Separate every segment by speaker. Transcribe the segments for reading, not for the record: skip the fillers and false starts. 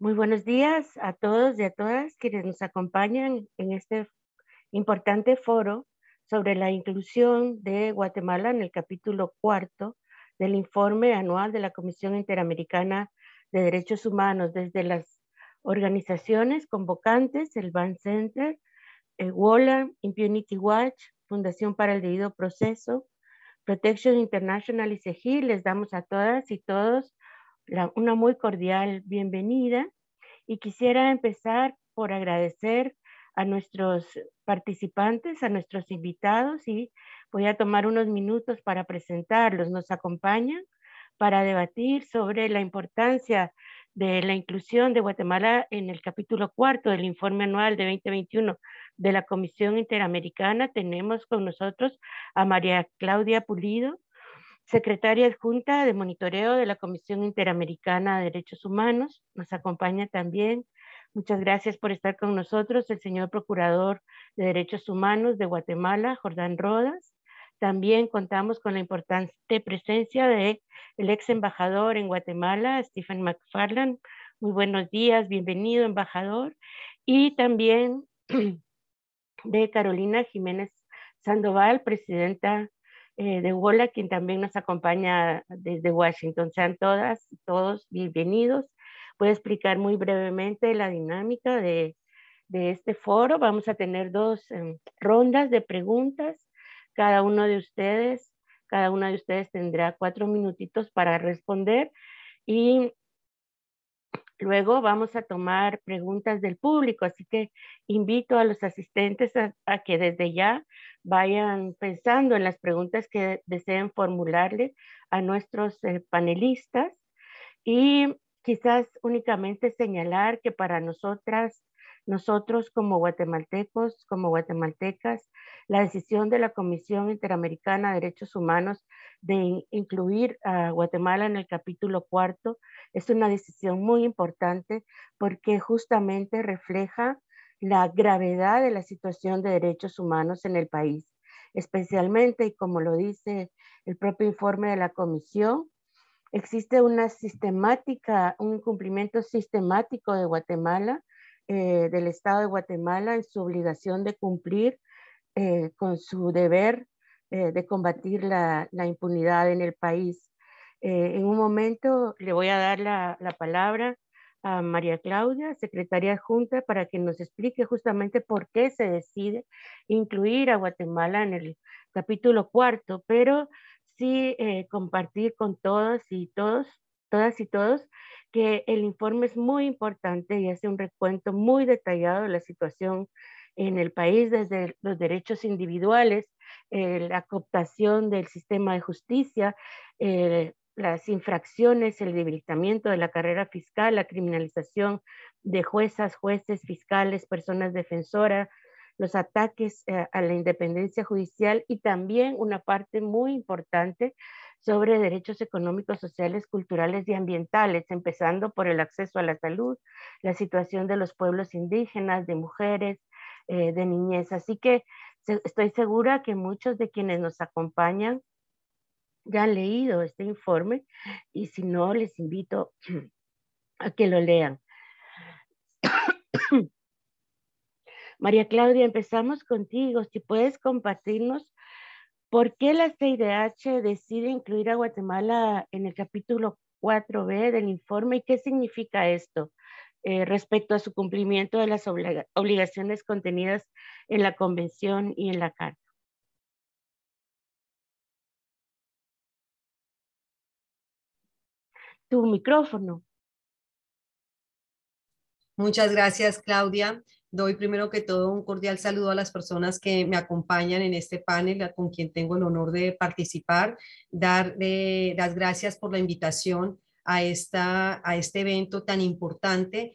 Speaker 1: Muy buenos días a todos y a todas quienes nos acompañan en este importante foro sobre la inclusión de Guatemala en el capítulo cuarto del informe anual de la Comisión Interamericana de Derechos Humanos, desde las organizaciones convocantes, el Ban Center, WOLA, Impunity Watch, Fundación para el Debido Proceso, Protection International y CEGIL. Les damos a todas y todos una muy cordial bienvenida. Y quisiera empezar por agradecer a nuestros participantes, a nuestros invitados, y voy a tomar unos minutos para presentarlos. Nos acompañan para debatir sobre la importancia de la inclusión de Guatemala en el capítulo cuarto del informe anual de 2021 de la Comisión Interamericana. Tenemos con nosotros a María Claudia Pulido, secretaria adjunta de monitoreo de la Comisión Interamericana de Derechos Humanos. Nos acompaña también, muchas gracias por estar con nosotros, el señor Procurador de Derechos Humanos de Guatemala, Jordán Rodas. También contamos con la importante presencia de el ex embajador en Guatemala, Stephen McFarland. Muy buenos días, bienvenido, embajador. Y también de Carolina Jiménez Sandoval, presidenta de WOLA, quien también nos acompaña desde Washington. Sean todas y todos bienvenidos. Voy a explicar muy brevemente la dinámica de este foro. Vamos a tener dos rondas de preguntas. Cada uno de ustedes, cada una de ustedes tendrá 4 minutitos para responder y luego vamos a tomar preguntas del público, así que invito a los asistentes a que desde ya vayan pensando en las preguntas que deseen formularle a nuestros panelistas, y quizás únicamente señalar que para nosotros como guatemaltecos, como guatemaltecas, la decisión de la Comisión Interamericana de Derechos Humanos de incluir a Guatemala en el capítulo cuarto es una decisión muy importante porque justamente refleja la gravedad de la situación de derechos humanos en el país, especialmente, y como lo dice el propio informe de la Comisión, existe un incumplimiento sistemático de Guatemala, del Estado de Guatemala, en su obligación de cumplir con su deber de combatir la impunidad en el país. En un momento le voy a dar la palabra a María Claudia, secretaria adjunta, para que nos explique justamente por qué se decide incluir a Guatemala en el capítulo cuarto, pero sí compartir con todas y todos, que el informe es muy importante y hace un recuento muy detallado de la situación en el país, desde los derechos individuales, la cooptación del sistema de justicia, las infracciones, el debilitamiento de la carrera fiscal, la criminalización de juezas, jueces, fiscales, personas defensoras, los ataques a la independencia judicial, y también una parte muy importante sobre derechos económicos, sociales, culturales y ambientales, empezando por el acceso a la salud, la situación de los pueblos indígenas, de mujeres, de niñez. Así que estoy segura que muchos de quienes nos acompañan ya han leído este informe, y si no, les invito a que lo lean. María Claudia, empezamos contigo. Si puedes compartirnos por qué la CIDH decide incluir a Guatemala en el capítulo 4B del informe y qué significa esto respecto a su cumplimiento de las obligaciones contenidas en la Convención y en la Carta. Tu micrófono.
Speaker 2: Muchas gracias, Claudia. Doy primero que todo un cordial saludo a las personas que me acompañan en este panel, con quien tengo el honor de participar. Dar las gracias por la invitación a este evento tan importante,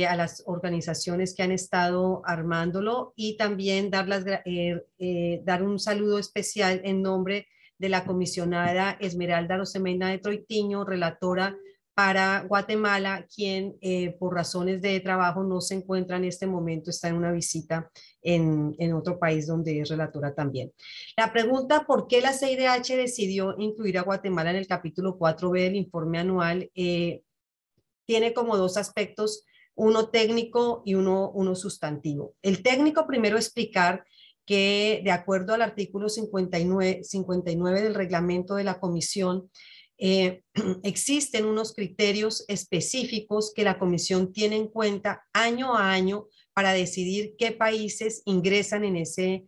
Speaker 2: a las organizaciones que han estado armándolo, y también dar un saludo especial en nombre de la comisionada Esmeralda Rosemena de Troitiño, relatora para Guatemala, quien por razones de trabajo no se encuentra en este momento, está en una visita en otro país donde es relatora también. La pregunta, ¿por qué la CIDH decidió incluir a Guatemala en el capítulo 4B del informe anual? tiene como dos aspectos, uno técnico y uno sustantivo. El técnico, primero explicar que de acuerdo al artículo 59 del reglamento de la comisión, existen unos criterios específicos que la comisión tiene en cuenta año a año para decidir qué países ingresan en ese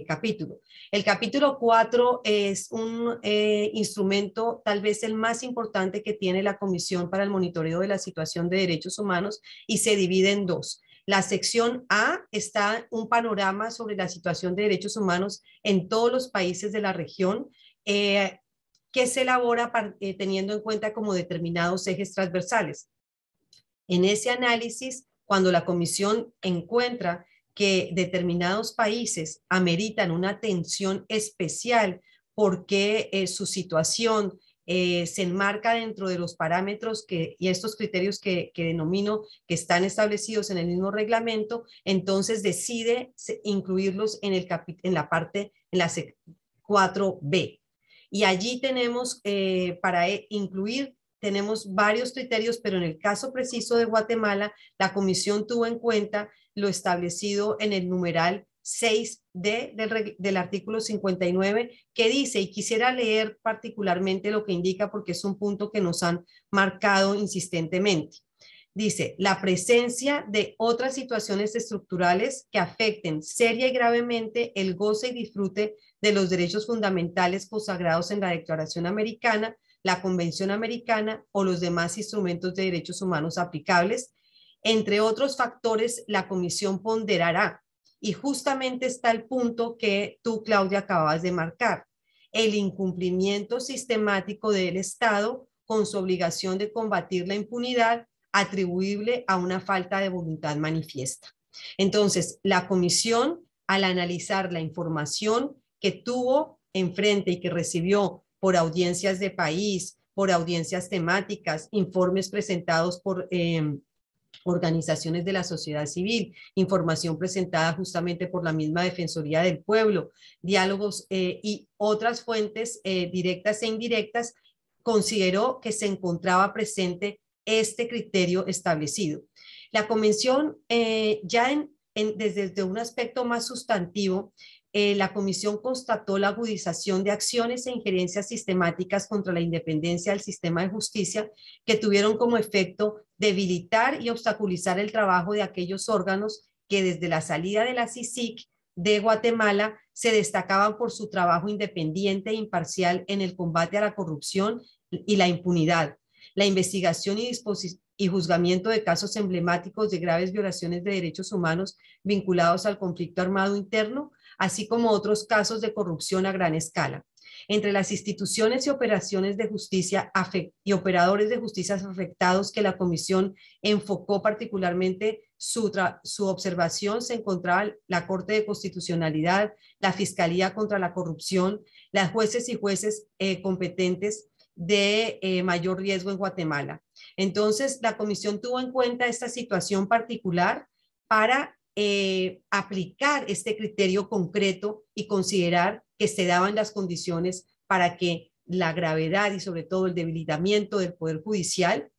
Speaker 2: capítulo. El capítulo 4 es un instrumento tal vez el más importante que tiene la Comisión para el Monitoreo de la Situación de Derechos Humanos y se divide en dos. La sección A está un panorama sobre la situación de derechos humanos en todos los países de la región, que se elabora teniendo en cuenta como determinados ejes transversales. En ese análisis, cuando la comisión encuentra que determinados países ameritan una atención especial porque su situación se enmarca dentro de los parámetros y estos criterios que denomino que están establecidos en el mismo reglamento, entonces decide incluirlos en la parte, en la 4B. Y allí tenemos, para incluir, tenemos varios criterios, pero en el caso preciso de Guatemala, la comisión tuvo en cuenta lo establecido en el numeral 6D del artículo 59, que dice, y quisiera leer particularmente lo que indica porque es un punto que nos han marcado insistentemente. Dice, la presencia de otras situaciones estructurales que afecten seria y gravemente el goce y disfrute de los derechos fundamentales consagrados en la Declaración Americana, la Convención Americana o los demás instrumentos de derechos humanos aplicables. Entre otros factores, la comisión ponderará, y justamente está el punto que tú, Claudia, acabas de marcar, el incumplimiento sistemático del Estado con su obligación de combatir la impunidad atribuible a una falta de voluntad manifiesta. Entonces, la comisión, al analizar la información que tuvo enfrente y que recibió por audiencias de país, por audiencias temáticas, informes presentados por organizaciones de la sociedad civil, información presentada justamente por la misma Defensoría del Pueblo, diálogos y otras fuentes directas e indirectas, consideró que se encontraba presente este criterio establecido. La convención, desde un aspecto más sustantivo, la comisión constató la agudización de acciones e injerencias sistemáticas contra la independencia del sistema de justicia que tuvieron como efecto debilitar y obstaculizar el trabajo de aquellos órganos que desde la salida de la CICIG de Guatemala se destacaban por su trabajo independiente e imparcial en el combate a la corrupción y la impunidad, la investigación y juzgamiento de casos emblemáticos de graves violaciones de derechos humanos vinculados al conflicto armado interno, así como otros casos de corrupción a gran escala. Entre las instituciones y operaciones de justicia y operadores de justicia afectados que la comisión enfocó particularmente su observación, se encontraba la Corte de Constitucionalidad, la Fiscalía contra la Corrupción, las jueces y jueces competentes de mayor riesgo en Guatemala. Entonces, la comisión tuvo en cuenta esta situación particular para aplicar este criterio concreto y considerar que se daban las condiciones para que la gravedad y sobre todo el debilitamiento del Poder Judicial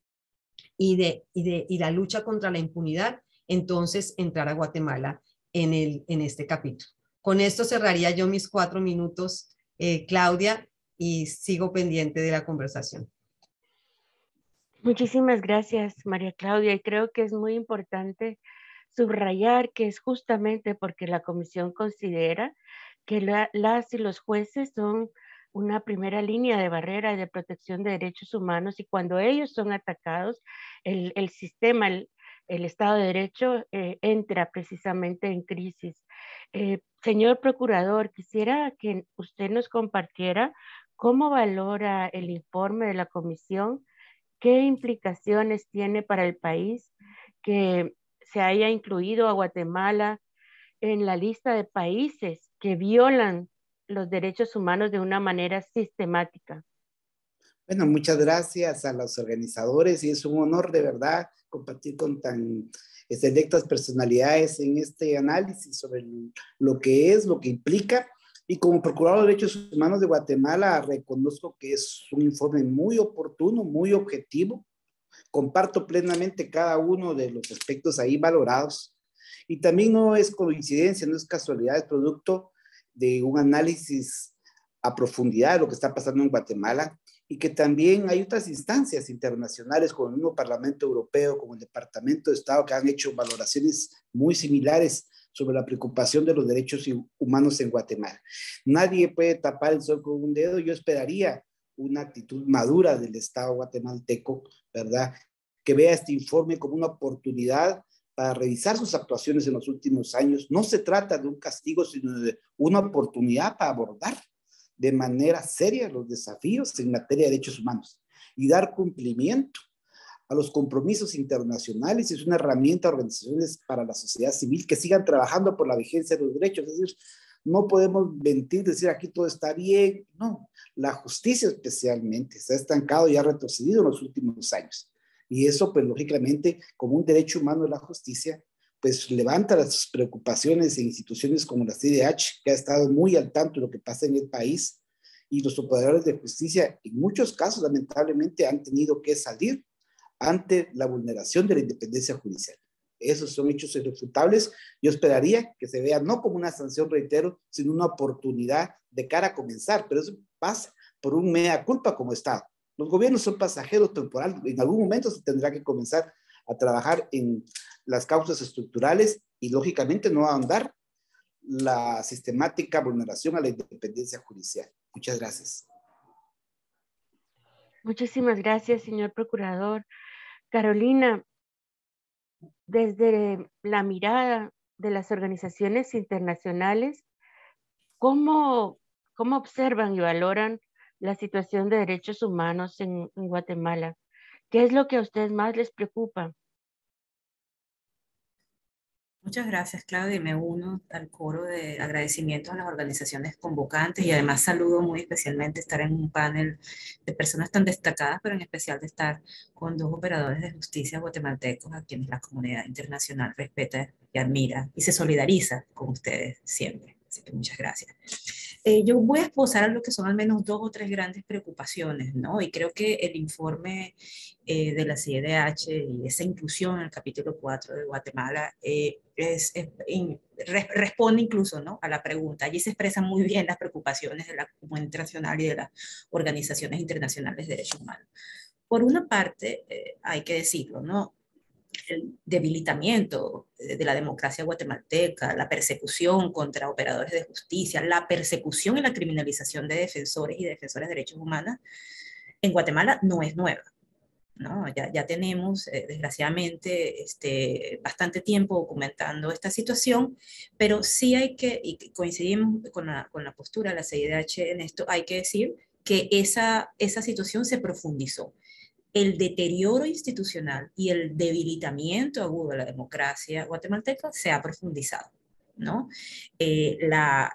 Speaker 2: y la lucha contra la impunidad, entonces entrara Guatemala en este capítulo. Con esto cerraría yo mis 4 minutos, Claudia, y sigo pendiente de la conversación.
Speaker 1: Muchísimas gracias, María Claudia, y creo que es muy importante subrayar que es justamente porque la comisión considera que las y los jueces son una primera línea de barrera y de protección de derechos humanos, y cuando ellos son atacados, el sistema, el Estado de Derecho entra precisamente en crisis. Señor Procurador, quisiera que usted nos compartiera cómo valora el informe de la comisión, qué implicaciones tiene para el país que se haya incluido a Guatemala en la lista de países que violan los derechos humanos de una manera sistemática.
Speaker 3: Bueno, muchas gracias a los organizadores y es un honor de verdad compartir con tan selectas personalidades en este análisis sobre lo que es, lo que implica. Y como Procurador de Derechos Humanos de Guatemala reconozco que es un informe muy oportuno, muy objetivo, Comparto plenamente cada uno de los aspectos ahí valorados. Y también no es coincidencia, no es casualidad, es producto de un análisis a profundidad de lo que está pasando en Guatemala, y que también hay otras instancias internacionales como el mismo Parlamento Europeo, como el Departamento de Estado, que han hecho valoraciones muy similares sobre la preocupación de los derechos humanos en Guatemala. Nadie puede tapar el sol con un dedo. Yo esperaría una actitud madura del Estado guatemalteco, ¿verdad? Que vea este informe como una oportunidad para revisar sus actuaciones en los últimos años. No se trata de un castigo, sino de una oportunidad para abordar de manera seria los desafíos en materia de derechos humanos y dar cumplimiento a los compromisos internacionales. Es una herramienta a organizaciones para la sociedad civil que sigan trabajando por la vigencia de los derechos. Es decir, no podemos mentir, decir aquí todo está bien. No, la justicia especialmente se ha estancado y ha retrocedido en los últimos años. Y eso, pues lógicamente, como un derecho humano de la justicia, pues levanta las preocupaciones en instituciones como la CIDH, que ha estado muy al tanto de lo que pasa en el país, y los operadores de justicia, en muchos casos, lamentablemente, han tenido que salir ante la vulneración de la independencia judicial. Esos son hechos irrefutables. Yo esperaría que se vea no como una sanción, reitero, sino una oportunidad de cara a comenzar, pero eso pasa por un mea culpa como Estado. Los gobiernos son pasajeros temporales. En algún momento se tendrá que comenzar a trabajar en las causas estructurales y, lógicamente, no ahondar la sistemática vulneración a la independencia judicial. Muchas gracias.
Speaker 1: Muchísimas gracias, señor procurador. Carolina, desde la mirada de las organizaciones internacionales, ¿cómo observan y valoran la situación de derechos humanos en Guatemala? ¿Qué es lo que a ustedes más les preocupa?
Speaker 4: Muchas gracias, Claudia, y me uno al coro de agradecimientos a las organizaciones convocantes, y además saludo muy especialmente estar en un panel de personas tan destacadas, pero en especial de estar con dos operadores de justicia guatemaltecos a quienes la comunidad internacional respeta y admira y se solidariza con ustedes siempre. Así que muchas gracias. Yo voy a esbozar lo que son al menos 2 o 3 grandes preocupaciones, ¿no? Y creo que el informe de la CIDH y esa inclusión en el capítulo 4 de Guatemala responde incluso, ¿no?, a la pregunta. Allí se expresan muy bien las preocupaciones de la comunidad internacional y de las organizaciones internacionales de derechos humanos. Por una parte, hay que decirlo, ¿no?, el debilitamiento de la democracia guatemalteca, la persecución contra operadores de justicia, la persecución y la criminalización de defensores y defensoras de derechos humanos en Guatemala no es nueva, ¿no? Ya tenemos, desgraciadamente, bastante tiempo documentando esta situación, pero sí hay que, y coincidimos con la postura de la CIDH en esto, hay que decir que esa situación se profundizó. El deterioro institucional y el debilitamiento agudo de la democracia guatemalteca se ha profundizado, ¿no? La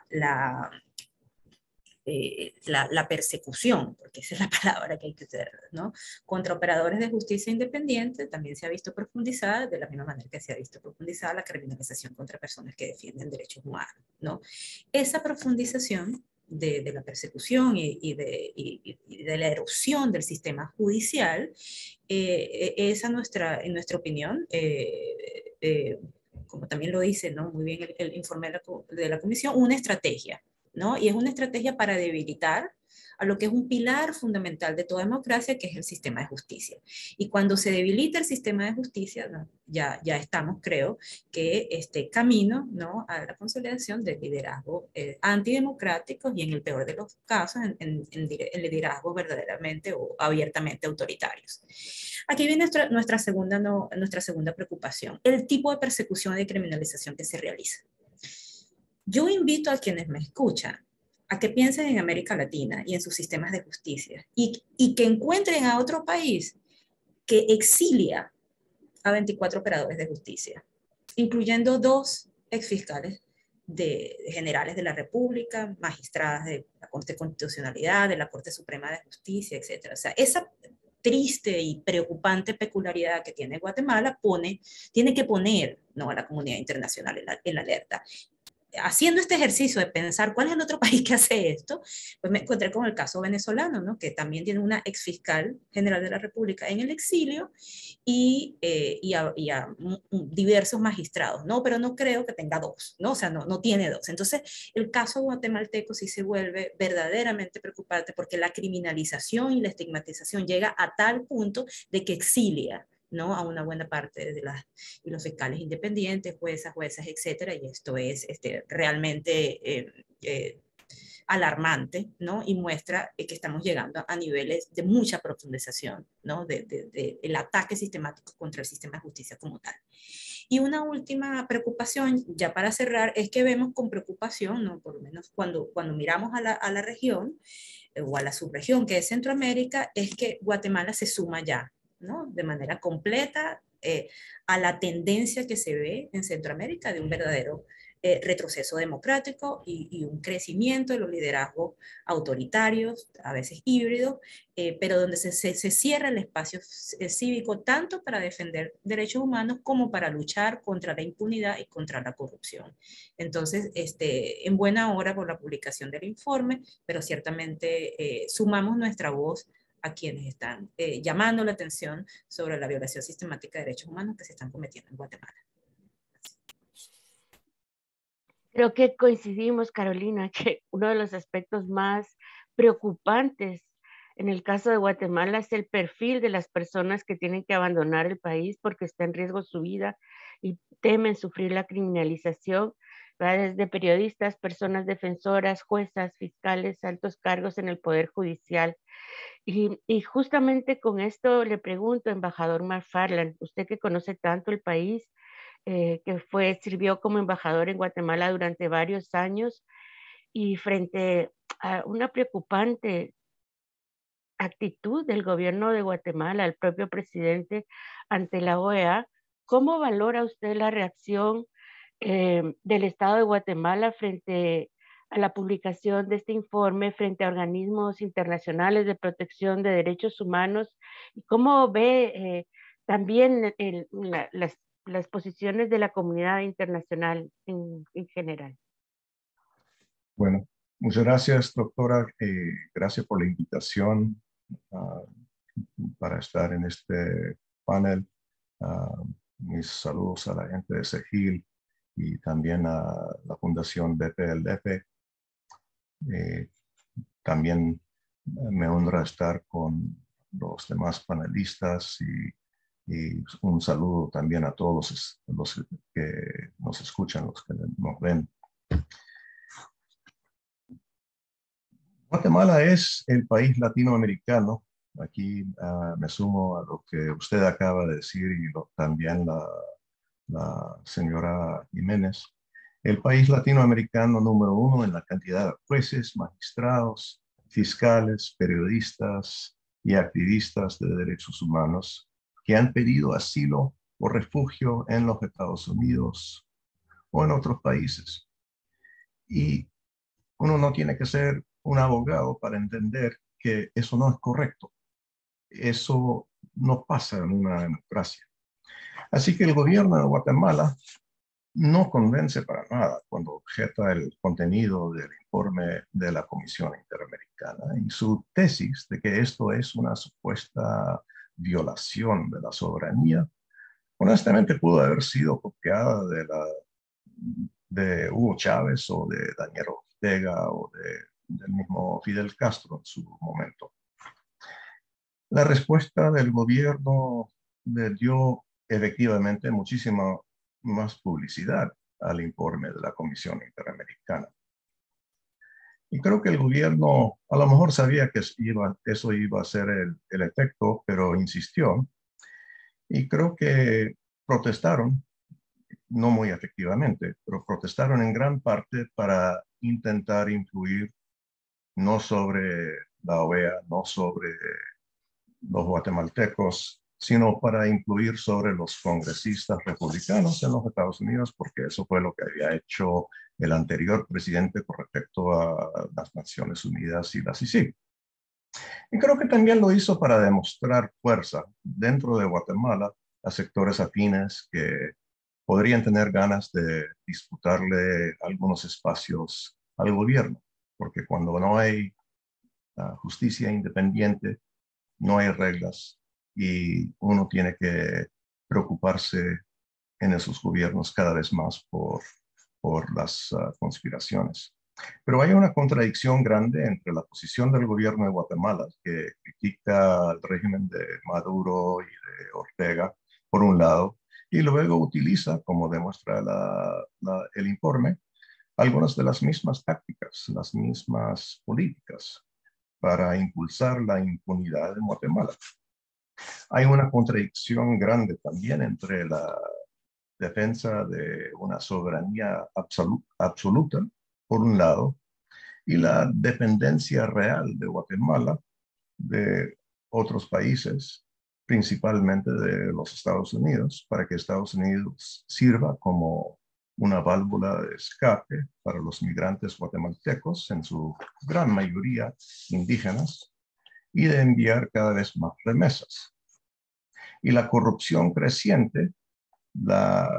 Speaker 4: persecución, porque esa es la palabra que hay que usar, ¿no?, contra operadores de justicia independiente también se ha visto profundizada, de la misma manera que se ha visto profundizada la criminalización contra personas que defienden derechos humanos, ¿no? Esa profundización de la persecución y de la erosión del sistema judicial es en nuestra opinión, como también lo dice, ¿no?, muy bien el informe de la comisión, una estrategia, ¿no? Y es una estrategia para debilitar a lo que es un pilar fundamental de toda democracia, que es el sistema de justicia. Y cuando se debilita el sistema de justicia, ¿no?, ya estamos, creo, que camino, ¿no?, a la consolidación de liderazgos antidemocráticos y, en el peor de los casos, en liderazgos verdaderamente o abiertamente autoritarios. Aquí viene nuestra segunda preocupación, el tipo de persecución y de criminalización que se realiza. Yo invito a quienes me escuchan a que piensen en América Latina y en sus sistemas de justicia y que encuentren a otro país que exilia a 24 operadores de justicia, incluyendo 2 exfiscales generales de la República, magistradas de la Corte de Constitucionalidad, de la Corte Suprema de Justicia, etc. O sea, esa triste y preocupante peculiaridad que tiene Guatemala tiene que poner, ¿no?, a la comunidad internacional en la alerta. haciendo este ejercicio de pensar cuál es el otro país que hace esto, pues me encontré con el caso venezolano, ¿no? Que también tiene una exfiscal general de la República en el exilio y a diversos magistrados, ¿no? Pero no creo que tenga dos, ¿no? O sea, no tiene dos. Entonces, el caso guatemalteco sí se vuelve verdaderamente preocupante porque la criminalización y la estigmatización llega a tal punto de que exilia, ¿no? A una buena parte de los fiscales independientes, juezas, etcétera, y esto es realmente alarmante, ¿no? Y muestra que estamos llegando a niveles de mucha profundización, ¿no? El ataque sistemático contra el sistema de justicia como tal. Y una última preocupación, ya para cerrar, es que vemos con preocupación, ¿no? Por lo menos cuando miramos a la región o a la subregión que es Centroamérica, es que Guatemala se suma ya, ¿no? De manera completa a la tendencia que se ve en Centroamérica de un verdadero retroceso democrático y un crecimiento de los liderazgos autoritarios, a veces híbridos, pero donde se cierra el espacio cívico tanto para defender derechos humanos como para luchar contra la impunidad y contra la corrupción. Entonces, en buena hora por la publicación del informe, pero ciertamente sumamos nuestra voz a quienes están llamando la atención sobre la violación sistemática de derechos humanos que se están cometiendo en Guatemala.
Speaker 1: Creo que coincidimos, Carolina, que uno de los aspectos más preocupantes en el caso de Guatemala es el perfil de las personas que tienen que abandonar el país porque está en riesgo su vida y temen sufrir la criminalización, ¿verdad? Desde periodistas, personas defensoras, juezas, fiscales, altos cargos en el Poder Judicial. Y justamente con esto le pregunto, embajador McFarland, usted que conoce tanto el país, que sirvió como embajador en Guatemala durante varios años y frente a una preocupante actitud del gobierno de Guatemala, el propio presidente ante la OEA, ¿cómo valora usted la reacción del Estado de Guatemala frente a la publicación de este informe frente a organismos internacionales de protección de derechos humanos? ¿Y cómo ve también las posiciones de la comunidad internacional en general?
Speaker 5: Bueno, muchas gracias, doctora. Gracias por la invitación para estar en este panel. Mis saludos a la gente de SEGIL y también a la Fundación BPLF. También me honra estar con los demás panelistas y un saludo también a todos los que nos escuchan, los que nos ven. Guatemala es el país latinoamericano. Aquí me sumo a lo que usted acaba de decir y también la señora Jiménez. El país latinoamericano número 1 en la cantidad de jueces, magistrados, fiscales, periodistas y activistas de derechos humanos que han pedido asilo o refugio en los Estados Unidos o en otros países. Y uno no tiene que ser un abogado para entender que eso no es correcto. Eso no pasa en una democracia. Así que el gobierno de Guatemala no convence para nada cuando objeta el contenido del informe de la Comisión Interamericana y su tesis de que esto es una supuesta violación de la soberanía, honestamente pudo haber sido copiada de Hugo Chávez o de Daniel Ortega o del mismo Fidel Castro en su momento. La respuesta del gobierno le dio efectivamente muchísima más publicidad al informe de la Comisión Interamericana. Y creo que el gobierno a lo mejor sabía que eso iba a ser el efecto, pero insistió. Y creo que protestaron, no muy efectivamente, pero protestaron en gran parte para intentar influir no sobre la OEA, no sobre los guatemaltecos, sino para influir sobre los congresistas republicanos en los Estados Unidos, porque eso fue lo que había hecho el anterior presidente con respecto a las Naciones Unidas y la CICIG. Y creo que también lo hizo para demostrar fuerza dentro de Guatemala a sectores afines que podrían tener ganas de disputarle algunos espacios al gobierno, porque cuando no hay justicia independiente, no hay reglas y uno tiene que preocuparse en esos gobiernos cada vez más por las conspiraciones. Pero hay una contradicción grande entre la posición del gobierno de Guatemala, que critica el régimen de Maduro y de Ortega, por un lado, y luego utiliza, como demuestra el informe, algunas de las mismas tácticas, las mismas políticas para impulsar la impunidad en Guatemala. Hay una contradicción grande también entre la defensa de una soberanía absoluta, por un lado, y la dependencia real de Guatemala de otros países, principalmente de los Estados Unidos, para que Estados Unidos sirva como una válvula de escape para los migrantes guatemaltecos, en su gran mayoría indígenas, y de enviar cada vez más remesas. Y la corrupción creciente, la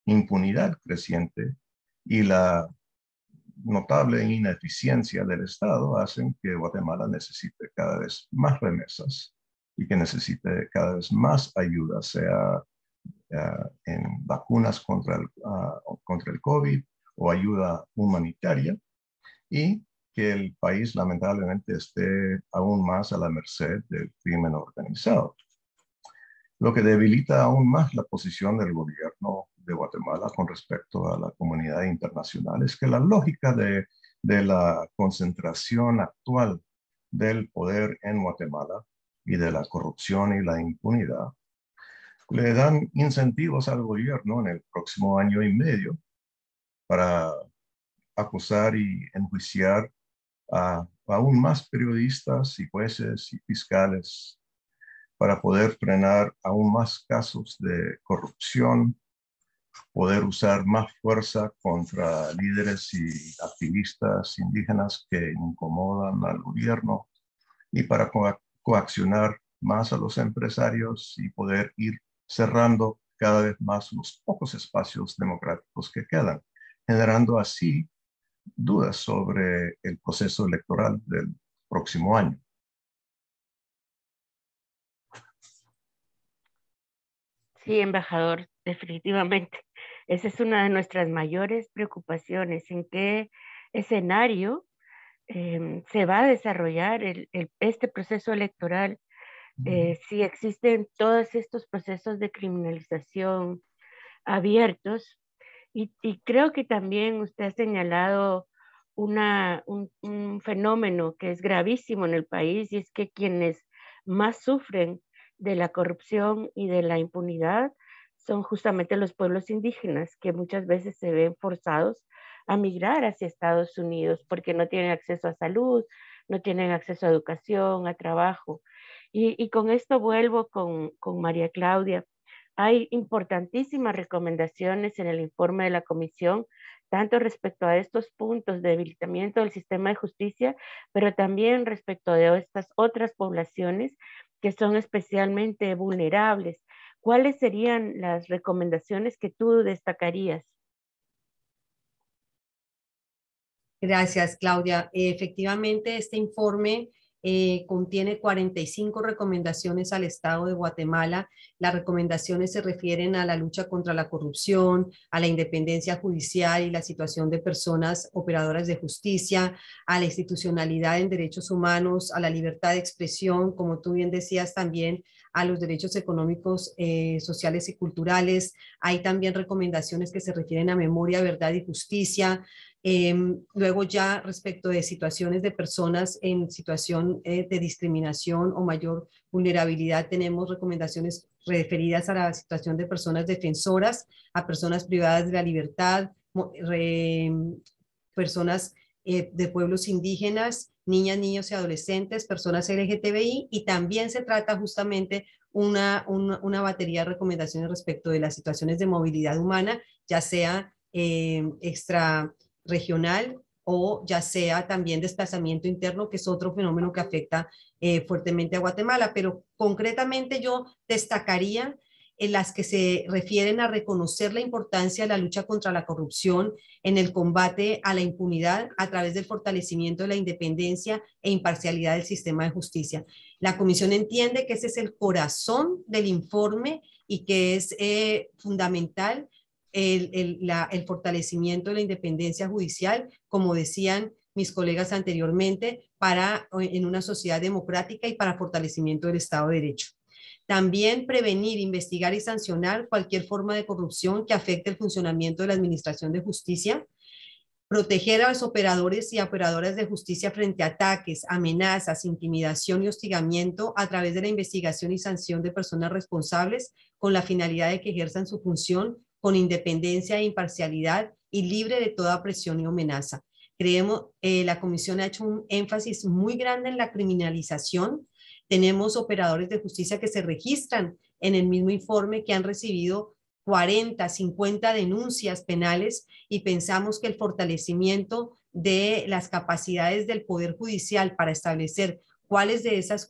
Speaker 5: impunidad creciente y la notable ineficiencia del Estado hacen que Guatemala necesite cada vez más remesas y que necesite cada vez más ayuda, sea en vacunas contra el COVID o ayuda humanitaria, y que el país lamentablemente esté aún más a la merced del crimen organizado. Lo que debilita aún más la posición del gobierno de Guatemala con respecto a la comunidad internacional es que la lógica de la concentración actual del poder en Guatemala y de la corrupción y la impunidad le dan incentivos al gobierno en el próximo año y medio para acusar y enjuiciar a aún más periodistas y jueces y fiscales, para poder frenar aún más casos de corrupción, poder usar más fuerza contra líderes y activistas indígenas que incomodan al gobierno, y para coaccionar más a los empresarios y poder ir cerrando cada vez más los pocos espacios democráticos que quedan, generando así dudas sobre el proceso electoral del próximo año.
Speaker 1: Sí, embajador, definitivamente. Esa es una de nuestras mayores preocupaciones, en qué escenario se va a desarrollar este proceso electoral, si existen todos estos procesos de criminalización abiertos. Y creo que también usted ha señalado un fenómeno que es gravísimo en el país, y es que quienes más sufren de la corrupción y de la impunidad son justamente los pueblos indígenas, que muchas veces se ven forzados a migrar hacia Estados Unidos porque no tienen acceso a salud, no tienen acceso a educación, a trabajo. Y con esto vuelvo con María Claudia. Hay importantísimas recomendaciones en el informe de la Comisión, tanto respecto a estos puntos de debilitamiento del sistema de justicia, pero también respecto de estas otras poblaciones que son especialmente vulnerables. ¿Cuáles serían las recomendaciones que tú destacarías?
Speaker 2: Gracias, Claudia. Efectivamente, este informe contiene 45 recomendaciones al Estado de Guatemala. Las recomendaciones se refieren a la lucha contra la corrupción, a la independencia judicial y la situación de personas operadoras de justicia, a la institucionalidad en derechos humanos, a la libertad de expresión, como tú bien decías también, a los derechos económicos, sociales y culturales. Hay también recomendaciones que se refieren a memoria, verdad y justicia. Luego ya respecto de situaciones de personas en situación de discriminación o mayor vulnerabilidad, tenemos recomendaciones referidas a la situación de personas defensoras, a personas privadas de la libertad, personas de pueblos indígenas, niñas, niños y adolescentes, personas LGTBI, y también se trata justamente una batería de recomendaciones respecto de las situaciones de movilidad humana, ya sea extrarregional o ya sea también desplazamiento interno, que es otro fenómeno que afecta fuertemente a Guatemala. Pero concretamente yo destacaría en las que se refieren a reconocer la importancia de la lucha contra la corrupción en el combate a la impunidad a través del fortalecimiento de la independencia e imparcialidad del sistema de justicia. La Comisión entiende que ese es el corazón del informe y que es fundamental el fortalecimiento de la independencia judicial, como decían mis colegas anteriormente, en una sociedad democrática y para fortalecimiento del Estado de Derecho. También prevenir, investigar y sancionar cualquier forma de corrupción que afecte el funcionamiento de la administración de justicia, proteger a los operadores y operadoras de justicia frente a ataques, amenazas, intimidación y hostigamiento a través de la investigación y sanción de personas responsables con la finalidad de que ejerzan su función con independencia e imparcialidad y libre de toda presión y amenaza. Creemos, la Comisión ha hecho un énfasis muy grande en la criminalización. Tenemos operadores de justicia que se registran en el mismo informe que han recibido 40, 50 denuncias penales y pensamos que el fortalecimiento de las capacidades del Poder Judicial para establecer cuáles de esas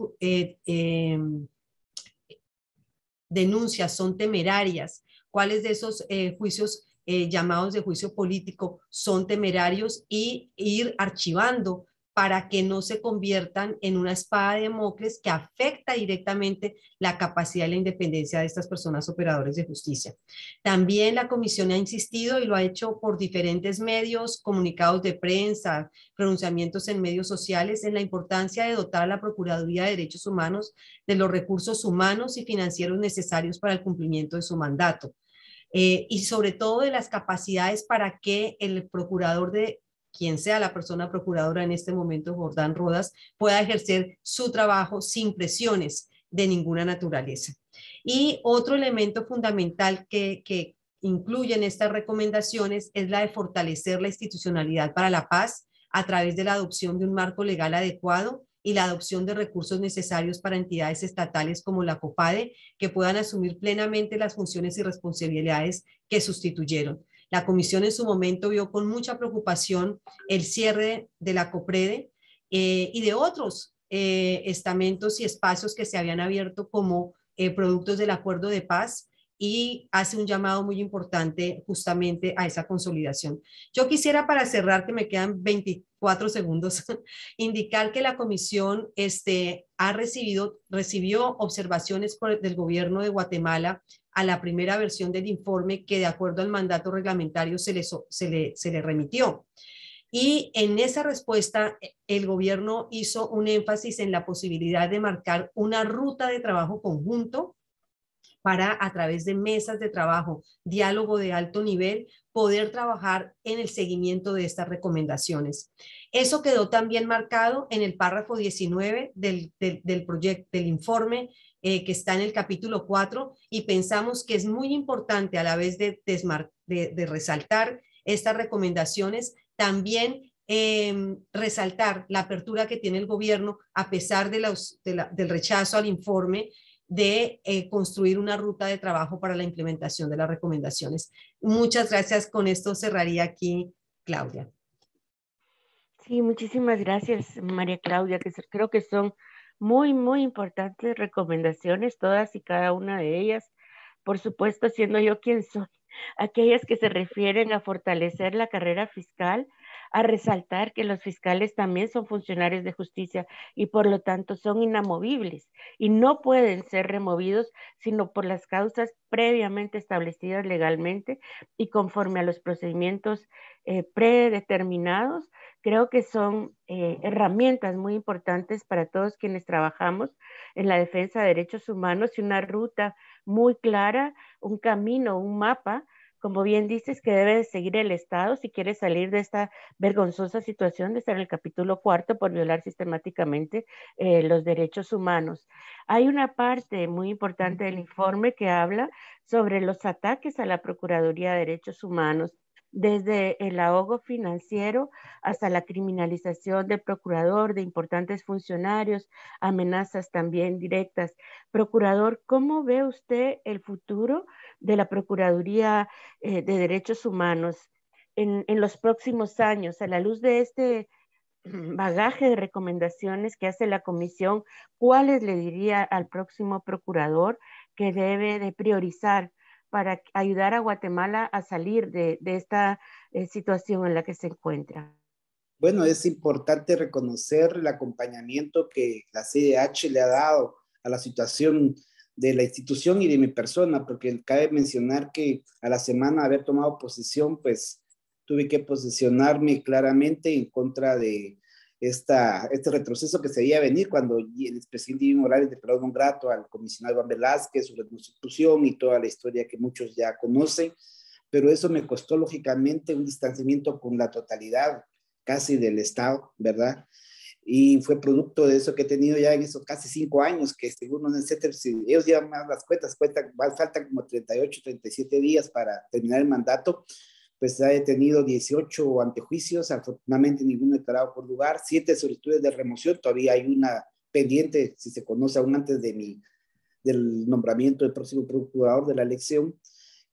Speaker 2: denuncias son temerarias, cuáles de esos juicios llamados de juicio político son temerarios y ir archivando para que no se conviertan en una espada de Damocles que afecta directamente la capacidad y la independencia de estas personas operadores de justicia. También la Comisión ha insistido y lo ha hecho por diferentes medios, comunicados de prensa, pronunciamientos en medios sociales, en la importancia de dotar a la Procuraduría de Derechos Humanos de los recursos humanos y financieros necesarios para el cumplimiento de su mandato. Y sobre todo de las capacidades para que el procurador de quien sea la persona procuradora en este momento, Jordán Rodas, pueda ejercer su trabajo sin presiones de ninguna naturaleza. Y otro elemento fundamental que incluyen estas recomendaciones es la de fortalecer la institucionalidad para la paz a través de la adopción de un marco legal adecuado y la adopción de recursos necesarios para entidades estatales como la COPADE que puedan asumir plenamente las funciones y responsabilidades que sustituyeron. La Comisión en su momento vio con mucha preocupación el cierre de la COPREDE y de otros estamentos y espacios que se habían abierto como productos del acuerdo de paz y hace un llamado muy importante justamente a esa consolidación. Yo quisiera para cerrar, que me quedan 24 segundos, indicar que la Comisión recibió observaciones del gobierno de Guatemala a la primera versión del informe que de acuerdo al mandato reglamentario se le remitió. Y en esa respuesta el gobierno hizo un énfasis en la posibilidad de marcar una ruta de trabajo conjunto para, a través de mesas de trabajo, diálogo de alto nivel, poder trabajar en el seguimiento de estas recomendaciones. Eso quedó también marcado en el párrafo 19 del informe que está en el capítulo 4 y pensamos que es muy importante a la vez de resaltar estas recomendaciones, también resaltar la apertura que tiene el gobierno a pesar del rechazo al informe de construir una ruta de trabajo para la implementación de las recomendaciones. Muchas gracias. Con esto cerraría aquí, Claudia.
Speaker 1: Sí, muchísimas gracias, María Claudia, que creo que son muy, muy importantes recomendaciones, todas y cada una de ellas. Por supuesto, siendo yo quien soy, aquellas que se refieren a fortalecer la carrera fiscal, a resaltar que los fiscales también son funcionarios de justicia y por lo tanto son inamovibles y no pueden ser removidos sino por las causas previamente establecidas legalmente y conforme a los procedimientos predeterminados. Creo que son herramientas muy importantes para todos quienes trabajamos en la defensa de derechos humanos y una ruta muy clara, un camino, un mapa, como bien dices, que debe de seguir el Estado si quiere salir de esta vergonzosa situación de estar en el capítulo 4 por violar sistemáticamente los derechos humanos. Hay una parte muy importante del informe que habla sobre los ataques a la Procuraduría de Derechos Humanos, desde el ahogo financiero hasta la criminalización del procurador, de importantes funcionarios, amenazas también directas. Procurador, ¿cómo ve usted el futuro de la Procuraduría de Derechos Humanos en los próximos años, a la luz de este bagaje de recomendaciones que hace la Comisión? ¿Cuáles le diría al próximo procurador que debe de priorizar para ayudar a Guatemala a salir de esta situación en la que se encuentra?
Speaker 3: Bueno, es importante reconocer el acompañamiento que la CIDH le ha dado a la situación de la institución y de mi persona, porque cabe mencionar que a la semana de haber tomado posesión, pues tuve que posicionarme claramente en contra de este retroceso que se veía venir cuando el expresidente Evo Morales declaró non grato al comisionado Iván Velázquez, su reconstrucción y toda la historia que muchos ya conocen, pero eso me costó lógicamente un distanciamiento con la totalidad casi del Estado, ¿verdad? Y fue producto de eso que he tenido ya en esos casi 5 años, que según los etcétera, si ellos llevan más las cuentas, faltan como 38, 37 días para terminar el mandato, pues he tenido 18 antejuicios, afortunadamente ninguno declarado por lugar, 7 solicitudes de remoción, todavía hay una pendiente, si se conoce aún antes del nombramiento del próximo procurador de la elección.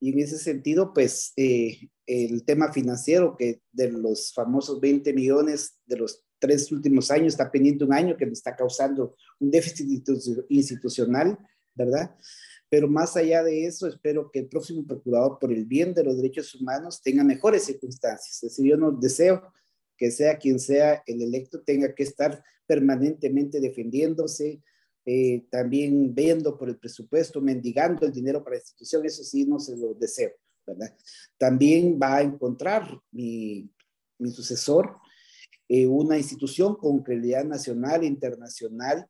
Speaker 3: Y en ese sentido, pues el tema financiero, que de los famosos 20 millones de los 3 últimos años, está pendiente un año que me está causando un déficit institucional, ¿verdad? Pero más allá de eso, espero que el próximo procurador, por el bien de los derechos humanos, tenga mejores circunstancias. Es decir, yo no deseo que sea quien sea el electo tenga que estar permanentemente defendiéndose, también viendo por el presupuesto, mendigando el dinero para la institución, eso sí no se lo deseo, ¿verdad? También va a encontrar mi sucesor una institución con credibilidad nacional e internacional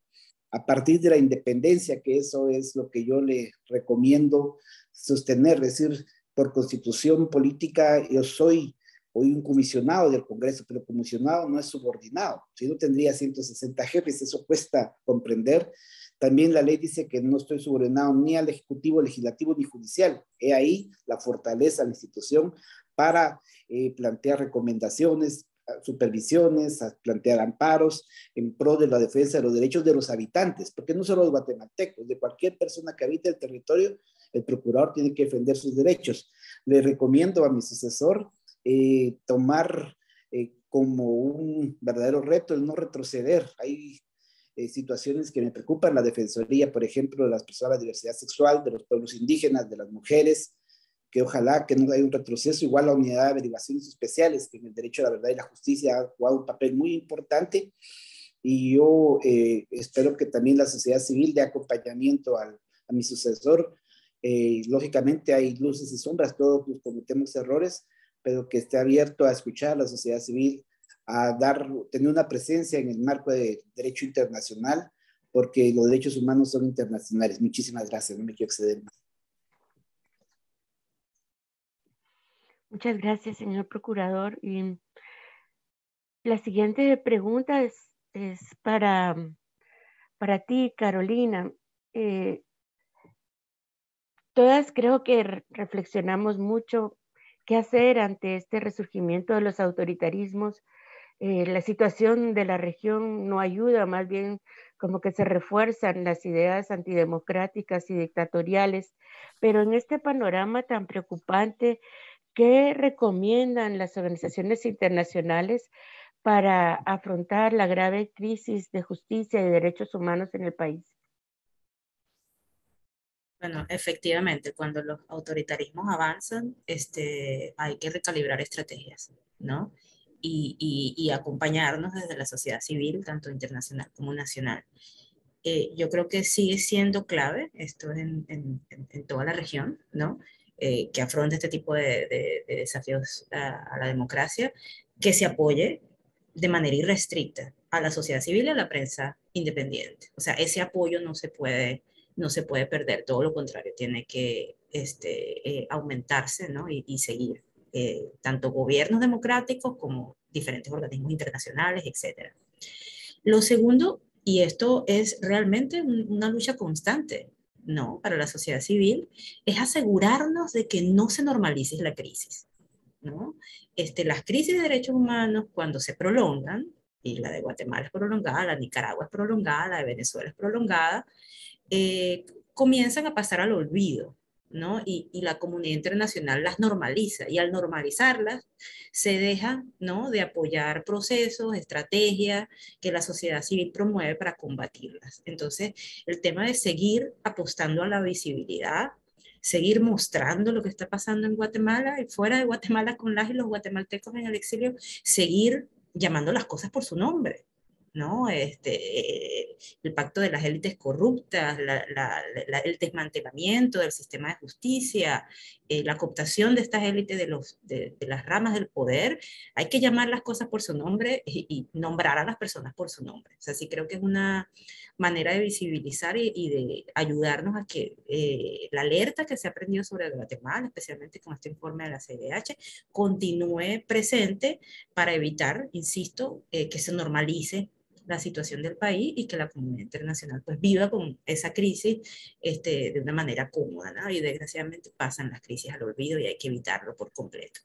Speaker 3: a partir de la independencia, que eso es lo que yo le recomiendo sostener, es decir, por constitución política yo soy hoy un comisionado del Congreso, pero comisionado no es subordinado, si no tendría 160 jefes, eso cuesta comprender. También la ley dice que no estoy subordinado ni al Ejecutivo, Legislativo ni Judicial. He ahí la fortaleza de la institución para plantear recomendaciones, supervisiones, a plantear amparos en pro de la defensa de los derechos de los habitantes, porque no solo los guatemaltecos, de cualquier persona que habite el territorio, el procurador tiene que defender sus derechos. Le recomiendo a mi sucesor tomar como un verdadero reto el no retroceder. Hay situaciones que me preocupan, la defensoría, por ejemplo, de las personas de diversidad sexual, de los pueblos indígenas, de las mujeres, que ojalá que no haya un retroceso, igual la unidad de averiguaciones especiales, que en el derecho a la verdad y la justicia ha jugado un papel muy importante, y yo espero que también la sociedad civil dé acompañamiento a mi sucesor. Lógicamente hay luces y sombras, todos cometemos errores, pero que esté abierto a escuchar a la sociedad civil, a tener una presencia en el marco de derecho internacional, porque los derechos humanos son internacionales. Muchísimas gracias, no me quiero exceder más.
Speaker 1: Muchas gracias, señor procurador. Y la siguiente pregunta es para ti, Carolina. Todas creo que reflexionamos mucho qué hacer ante este resurgimiento de los autoritarismos. La situación de la región no ayuda, más bien como que se refuerzan las ideas antidemocráticas y dictatoriales, pero en este panorama tan preocupante, ¿qué recomiendan las organizaciones internacionales para afrontar la grave crisis de justicia y derechos humanos en el país?
Speaker 4: Bueno, efectivamente, cuando los autoritarismos avanzan, hay que recalibrar estrategias, ¿no? Y acompañarnos desde la sociedad civil, tanto internacional como nacional. Yo creo que sigue siendo clave, esto en toda la región, ¿no? Que afronte este tipo de desafíos a la democracia, que se apoye de manera irrestricta a la sociedad civil y a la prensa independiente. O sea, ese apoyo no se puede perder, todo lo contrario, tiene que aumentarse, ¿no? Y seguir, tanto gobiernos democráticos como diferentes organismos internacionales, etc. Lo segundo, y esto es realmente una lucha constante, ¿no? Para la sociedad civil, es asegurarnos de que no se normalice la crisis, ¿no? Las crisis de derechos humanos, cuando se prolongan, y la de Guatemala es prolongada, la de Nicaragua es prolongada, la de Venezuela es prolongada, comienzan a pasar al olvido, ¿no? Y la comunidad internacional las normaliza, y al normalizarlas se deja, ¿no?, de apoyar procesos, estrategias que la sociedad civil promueve para combatirlas. Entonces, el tema de seguir apostando a la visibilidad, seguir mostrando lo que está pasando en Guatemala y fuera de Guatemala con las y los guatemaltecos en el exilio, seguir llamando las cosas por su nombre, ¿no? El pacto de las élites corruptas, el desmantelamiento del sistema de justicia, la cooptación de estas élites de las ramas del poder. Hay que llamar las cosas por su nombre y nombrar a las personas por su nombre. O sea, sí creo que es una manera de visibilizar y de ayudarnos a que la alerta que se ha aprendido sobre Guatemala, especialmente con este informe de la CIDH, continúe presente para evitar, insisto, que se normalice la situación del país y que la comunidad internacional pues viva con esa crisis de una manera cómoda, ¿no? Y desgraciadamente pasan las crisis al olvido y hay que evitarlo por completo.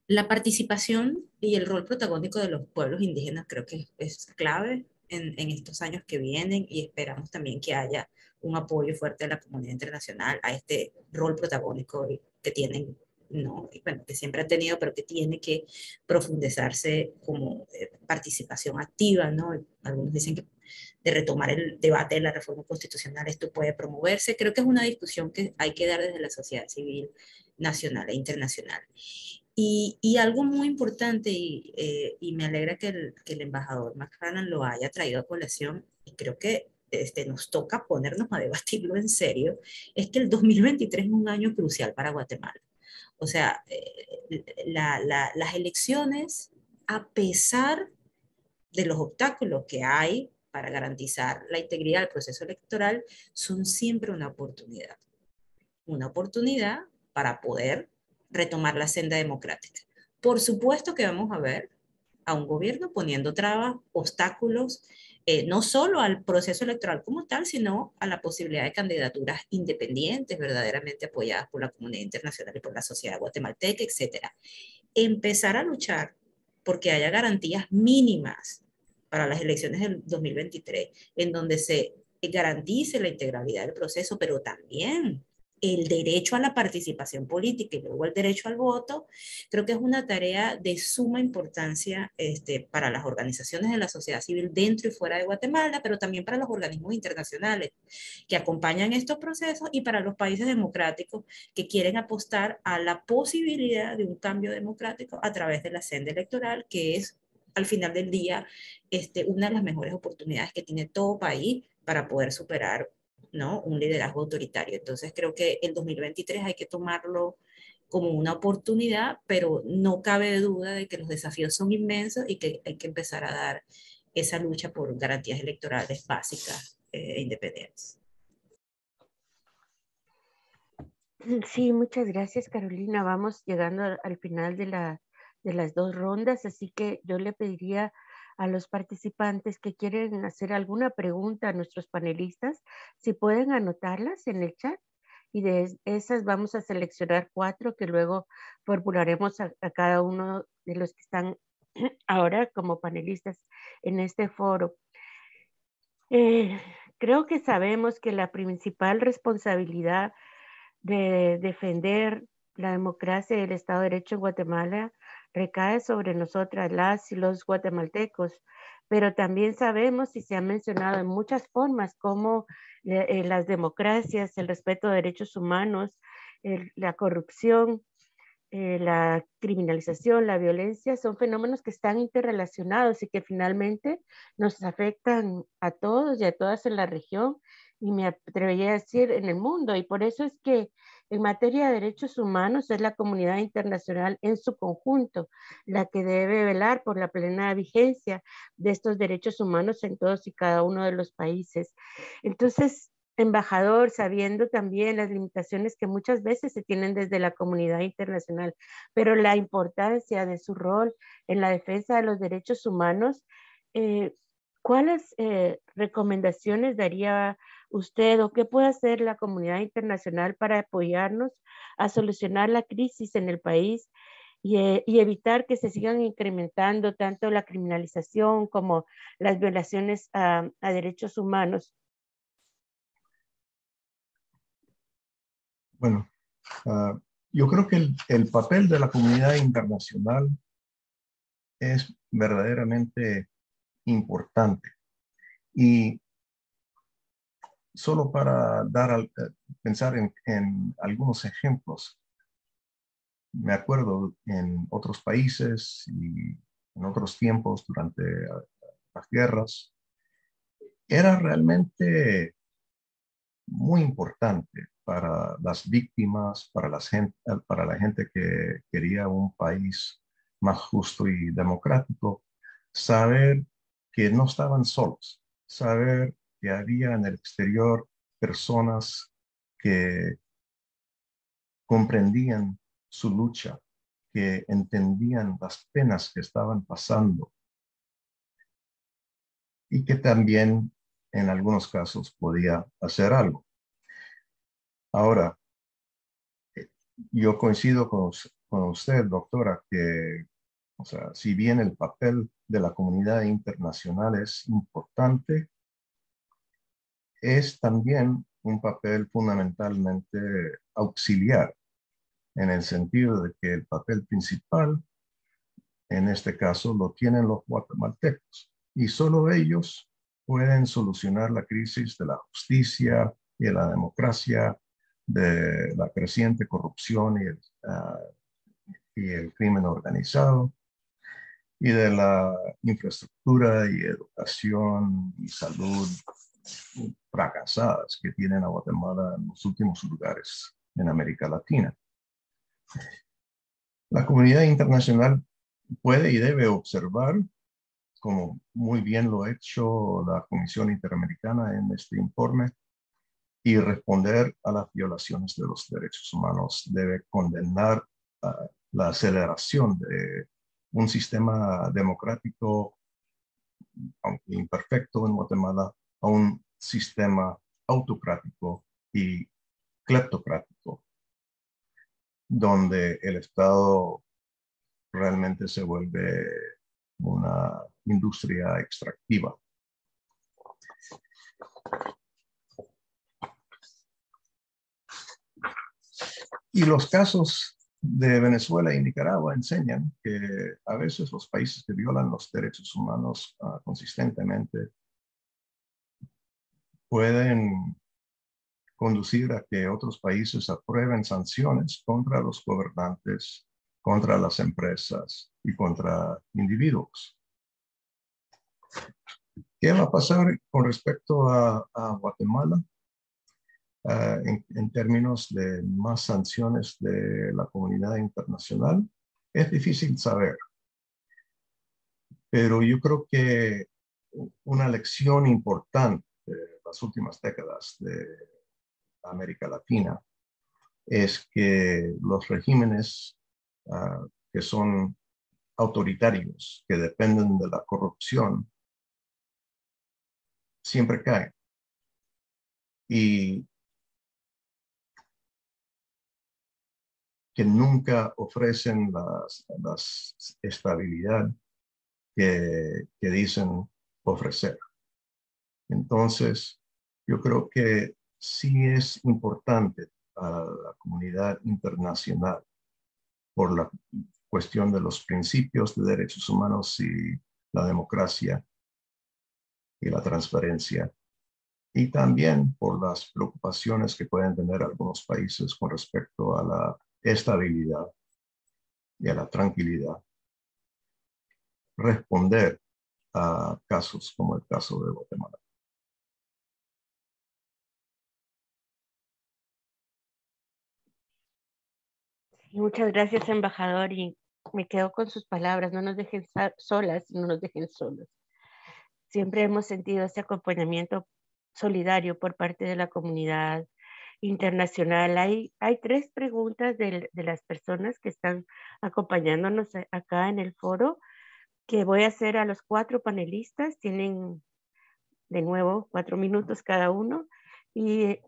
Speaker 4: La participación y el rol protagónico de los pueblos indígenas creo que es clave en estos años que vienen, y esperamos también que haya un apoyo fuerte de la comunidad internacional a este rol protagónico que tienen, ¿no? Y bueno, que siempre ha tenido, pero que tiene que profundizarse como participación activa, ¿no? Algunos dicen que de retomar el debate de la reforma constitucional esto puede promoverse. Creo que es una discusión que hay que dar desde la sociedad civil nacional e internacional. Y algo muy importante, y me alegra que el embajador McFarland lo haya traído a colación, y creo que nos toca ponernos a debatirlo en serio, es que el 2023 es un año crucial para Guatemala. O sea, las elecciones, a pesar de los obstáculos que hay para garantizar la integridad del proceso electoral, son siempre una oportunidad para poder retomar la senda democrática. Por supuesto que vamos a ver a un gobierno poniendo trabas, obstáculos, no solo al proceso electoral como tal, sino a la posibilidad de candidaturas independientes, verdaderamente apoyadas por la comunidad internacional y por la sociedad guatemalteca, etc. Empezar a luchar porque haya garantías mínimas para las elecciones del 2023, en donde se garantice la integralidad del proceso, pero también el derecho a la participación política y luego el derecho al voto, creo que es una tarea de suma importancia para las organizaciones de la sociedad civil dentro y fuera de Guatemala, pero también para los organismos internacionales que acompañan estos procesos y para los países democráticos que quieren apostar a la posibilidad de un cambio democrático a través de la senda electoral, que es al final del día una de las mejores oportunidades que tiene todo país para poder superar, ¿no?, un liderazgo autoritario. Entonces creo que el 2023 hay que tomarlo como una oportunidad, pero no cabe duda de que los desafíos son inmensos y que hay que empezar a dar esa lucha por garantías electorales básicas e independientes.
Speaker 1: Sí, muchas gracias, Carolina. Vamos llegando al final de las dos rondas, así que yo le pediría a los participantes que quieren hacer alguna pregunta a nuestros panelistas, si pueden anotarlas en el chat, y de esas vamos a seleccionar 4 que luego formularemos a cada uno de los que están ahora como panelistas en este foro. Creo que sabemos que la principal responsabilidad de defender la democracia y el Estado de Derecho en Guatemala recae sobre nosotras, las y los guatemaltecos, pero también sabemos, y se ha mencionado en muchas formas, como las democracias, el respeto de derechos humanos, la corrupción, la criminalización, la violencia, son fenómenos que están interrelacionados y que finalmente nos afectan a todos y a todas en la región, y me atrevería a decir en el mundo. Y por eso es que en materia de derechos humanos es la comunidad internacional en su conjunto la que debe velar por la plena vigencia de estos derechos humanos en todos y cada uno de los países. Entonces, embajador, sabiendo también las limitaciones que muchas veces se tienen desde la comunidad internacional, pero la importancia de su rol en la defensa de los derechos humanos, ¿cuáles recomendaciones daría usted o qué puede hacer la comunidad internacional para apoyarnos a solucionar la crisis en el país y evitar que se sigan incrementando tanto la criminalización como las violaciones a derechos humanos?
Speaker 5: Bueno, yo creo que el papel de la comunidad internacional es verdaderamente importante. Y solo para pensar en algunos ejemplos, me acuerdo en otros países y en otros tiempos durante las guerras, era realmente muy importante para las víctimas, para la gente que quería un país más justo y democrático, saber que no estaban solos, saber que había en el exterior personas que comprendían su lucha, que entendían las penas que estaban pasando y que también en algunos casos podía hacer algo. Ahora, yo coincido con usted, doctora, que, o sea, si bien el papel de la comunidad internacional es importante, es también un papel fundamentalmente auxiliar, en el sentido de que el papel principal, en este caso, lo tienen los guatemaltecos, y solo ellos pueden solucionar la crisis de la justicia y de la democracia, de la creciente corrupción y el crimen organizado, y de la infraestructura y educación y salud fracasadas que tienen a Guatemala en los últimos lugares en América Latina. La comunidad internacional puede y debe observar, como muy bien lo ha hecho la Comisión Interamericana en este informe, y responder a las violaciones de los derechos humanos. Debe condenar la aceleración de un sistema democrático, aunque imperfecto en Guatemala, a un sistema autocrático y cleptocrático, donde el Estado realmente se vuelve una industria extractiva. Y los casos de Venezuela y Nicaragua enseñan que a veces los países que violan los derechos humanos consistentemente pueden conducir a que otros países aprueben sanciones contra los gobernantes, contra las empresas y contra individuos. ¿Qué va a pasar con respecto a Guatemala? En términos de más sanciones de la comunidad internacional, es difícil saber. Pero yo creo que una lección importante de las últimas décadas de América Latina es que los regímenes que son autoritarios, que dependen de la corrupción, siempre caen. Y que nunca ofrecen la estabilidad que dicen ofrecer. Entonces, yo creo que sí es importante a la comunidad internacional por la cuestión de los principios de derechos humanos y la democracia y la transparencia, y también por las preocupaciones que pueden tener algunos países con respecto a la estabilidad y a la tranquilidad, responder a casos como el caso de Guatemala.
Speaker 1: Muchas gracias, embajador, y me quedo con sus palabras. No nos dejen solas, no nos dejen solos. Siempre hemos sentido ese acompañamiento solidario por parte de la comunidad internacional. Hay 3 preguntas de las personas que están acompañándonos acá en el foro, que voy a hacer a los 4 panelistas. Tienen de nuevo 4 minutos cada uno. Y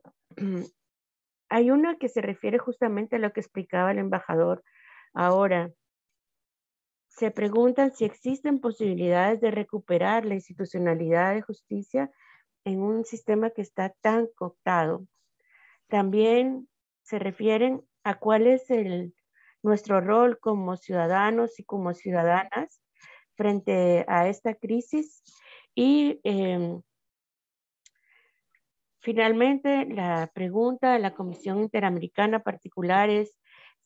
Speaker 1: hay una que se refiere justamente a lo que explicaba el embajador ahora. Se preguntan si existen posibilidades de recuperar la institucionalidad de justicia en un sistema que está tan cooptado. También se refieren a cuál es nuestro rol como ciudadanos y como ciudadanas frente a esta crisis. Y finalmente, la pregunta de la Comisión Interamericana particular es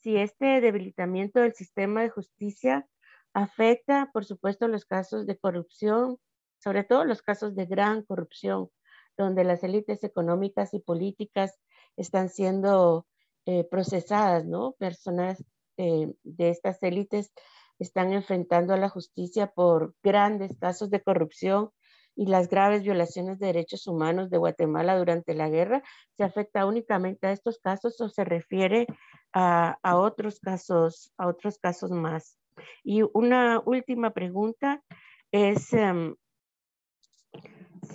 Speaker 1: si este debilitamiento del sistema de justicia afecta, por supuesto, los casos de corrupción, sobre todo los casos de gran corrupción, donde las élites económicas y políticas están siendo procesadas, ¿no? Personas de estas élites están enfrentando a la justicia por grandes casos de corrupción, y las graves violaciones de derechos humanos de Guatemala durante la guerra. ¿Se afecta únicamente a estos casos o se refiere a otros casos más? Y una última pregunta es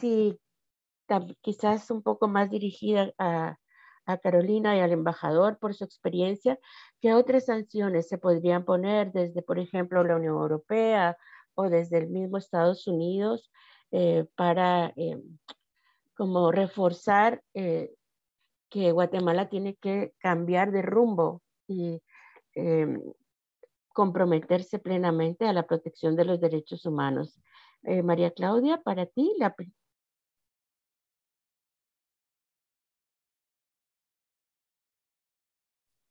Speaker 1: si quizás un poco más dirigida a Carolina y al embajador por su experiencia, ¿qué otras sanciones se podrían poner desde, por ejemplo, la Unión Europea o desde el mismo Estados Unidos para como reforzar que Guatemala tiene que cambiar de rumbo y comprometerse plenamente a la protección de los derechos humanos? María Claudia, para ti,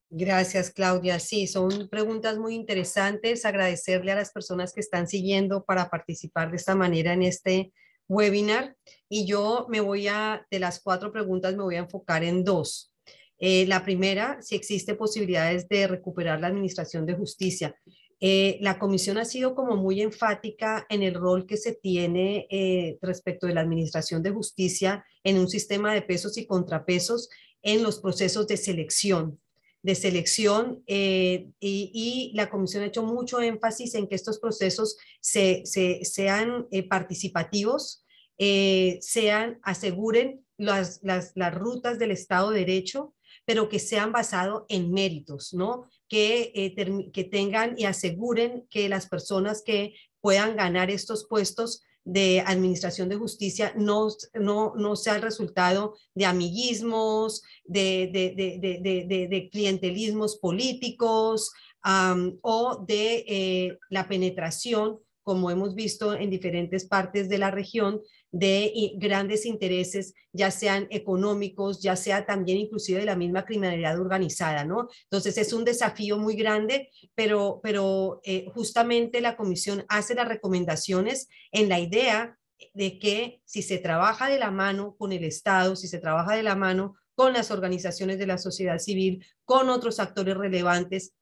Speaker 2: Gracias, Claudia. Sí, son preguntas muy interesantes. Agradecerle a las personas que están siguiendo para participar de esta manera en este webinar. Y yo de las 4 preguntas, me voy a enfocar en 2. La primera, si existe posibilidades de recuperar la administración de justicia. La comisión ha sido como muy enfática en el rol que se tiene respecto de la administración de justicia en un sistema de pesos y contrapesos en los procesos de selección y la comisión ha hecho mucho énfasis en que estos procesos sean participativos, aseguren las rutas del Estado de Derecho, pero que sean basados en méritos, ¿no? Que tengan y aseguren que las personas que puedan ganar estos puestos de administración de justicia no sea el resultado de amiguismos, de clientelismos políticos o de la penetración, como hemos visto en diferentes partes de la región, de grandes intereses, ya sean económicos, ya sea también inclusive de la misma criminalidad organizada, ¿no? Entonces es un desafío muy grande, pero justamente la comisión hace las recomendaciones en la idea de que si se trabaja de la mano con el Estado, si se trabaja de la mano con las organizaciones de la sociedad civil, con otros actores relevantes,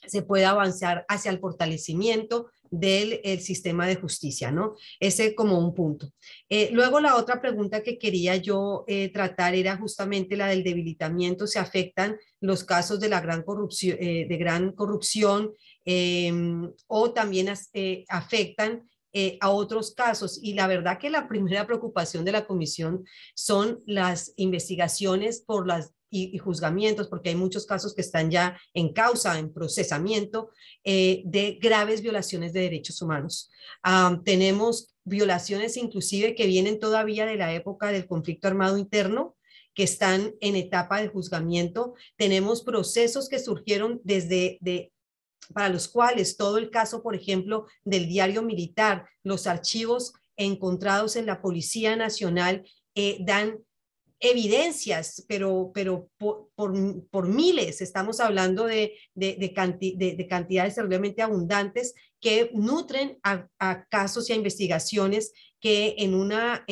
Speaker 2: se puede avanzar hacia el fortalecimiento del sistema de justicia, ¿no? Ese como un punto. Luego la otra pregunta que quería yo tratar era justamente la del debilitamiento. ¿Se afectan los casos de la gran corrupción o también afectan a otros casos? Y la verdad que la primera preocupación de la comisión son las investigaciones por y juzgamientos, porque hay muchos casos que están ya en causa, en procesamiento de graves violaciones de derechos humanos. Tenemos violaciones inclusive que vienen todavía de la época del conflicto armado interno, que están en etapa de juzgamiento. Tenemos procesos que surgieron para los cuales todo el caso, por ejemplo, del diario militar, los archivos encontrados en la Policía Nacional dan evidencias, pero por miles. Estamos hablando de cantidades realmente abundantes que nutren a casos y a investigaciones que en una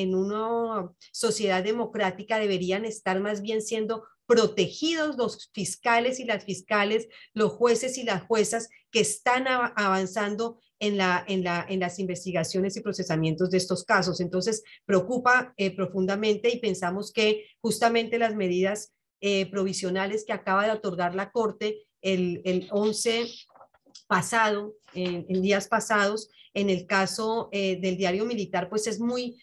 Speaker 2: sociedad democrática deberían estar más bien siendo protegidos los fiscales y las fiscales, los jueces y las juezas que están avanzando en las investigaciones y procesamientos de estos casos. Entonces, preocupa profundamente y pensamos que justamente las medidas provisionales que acaba de otorgar la Corte el 11 pasado, en días pasados, en el caso del diario militar, pues es muy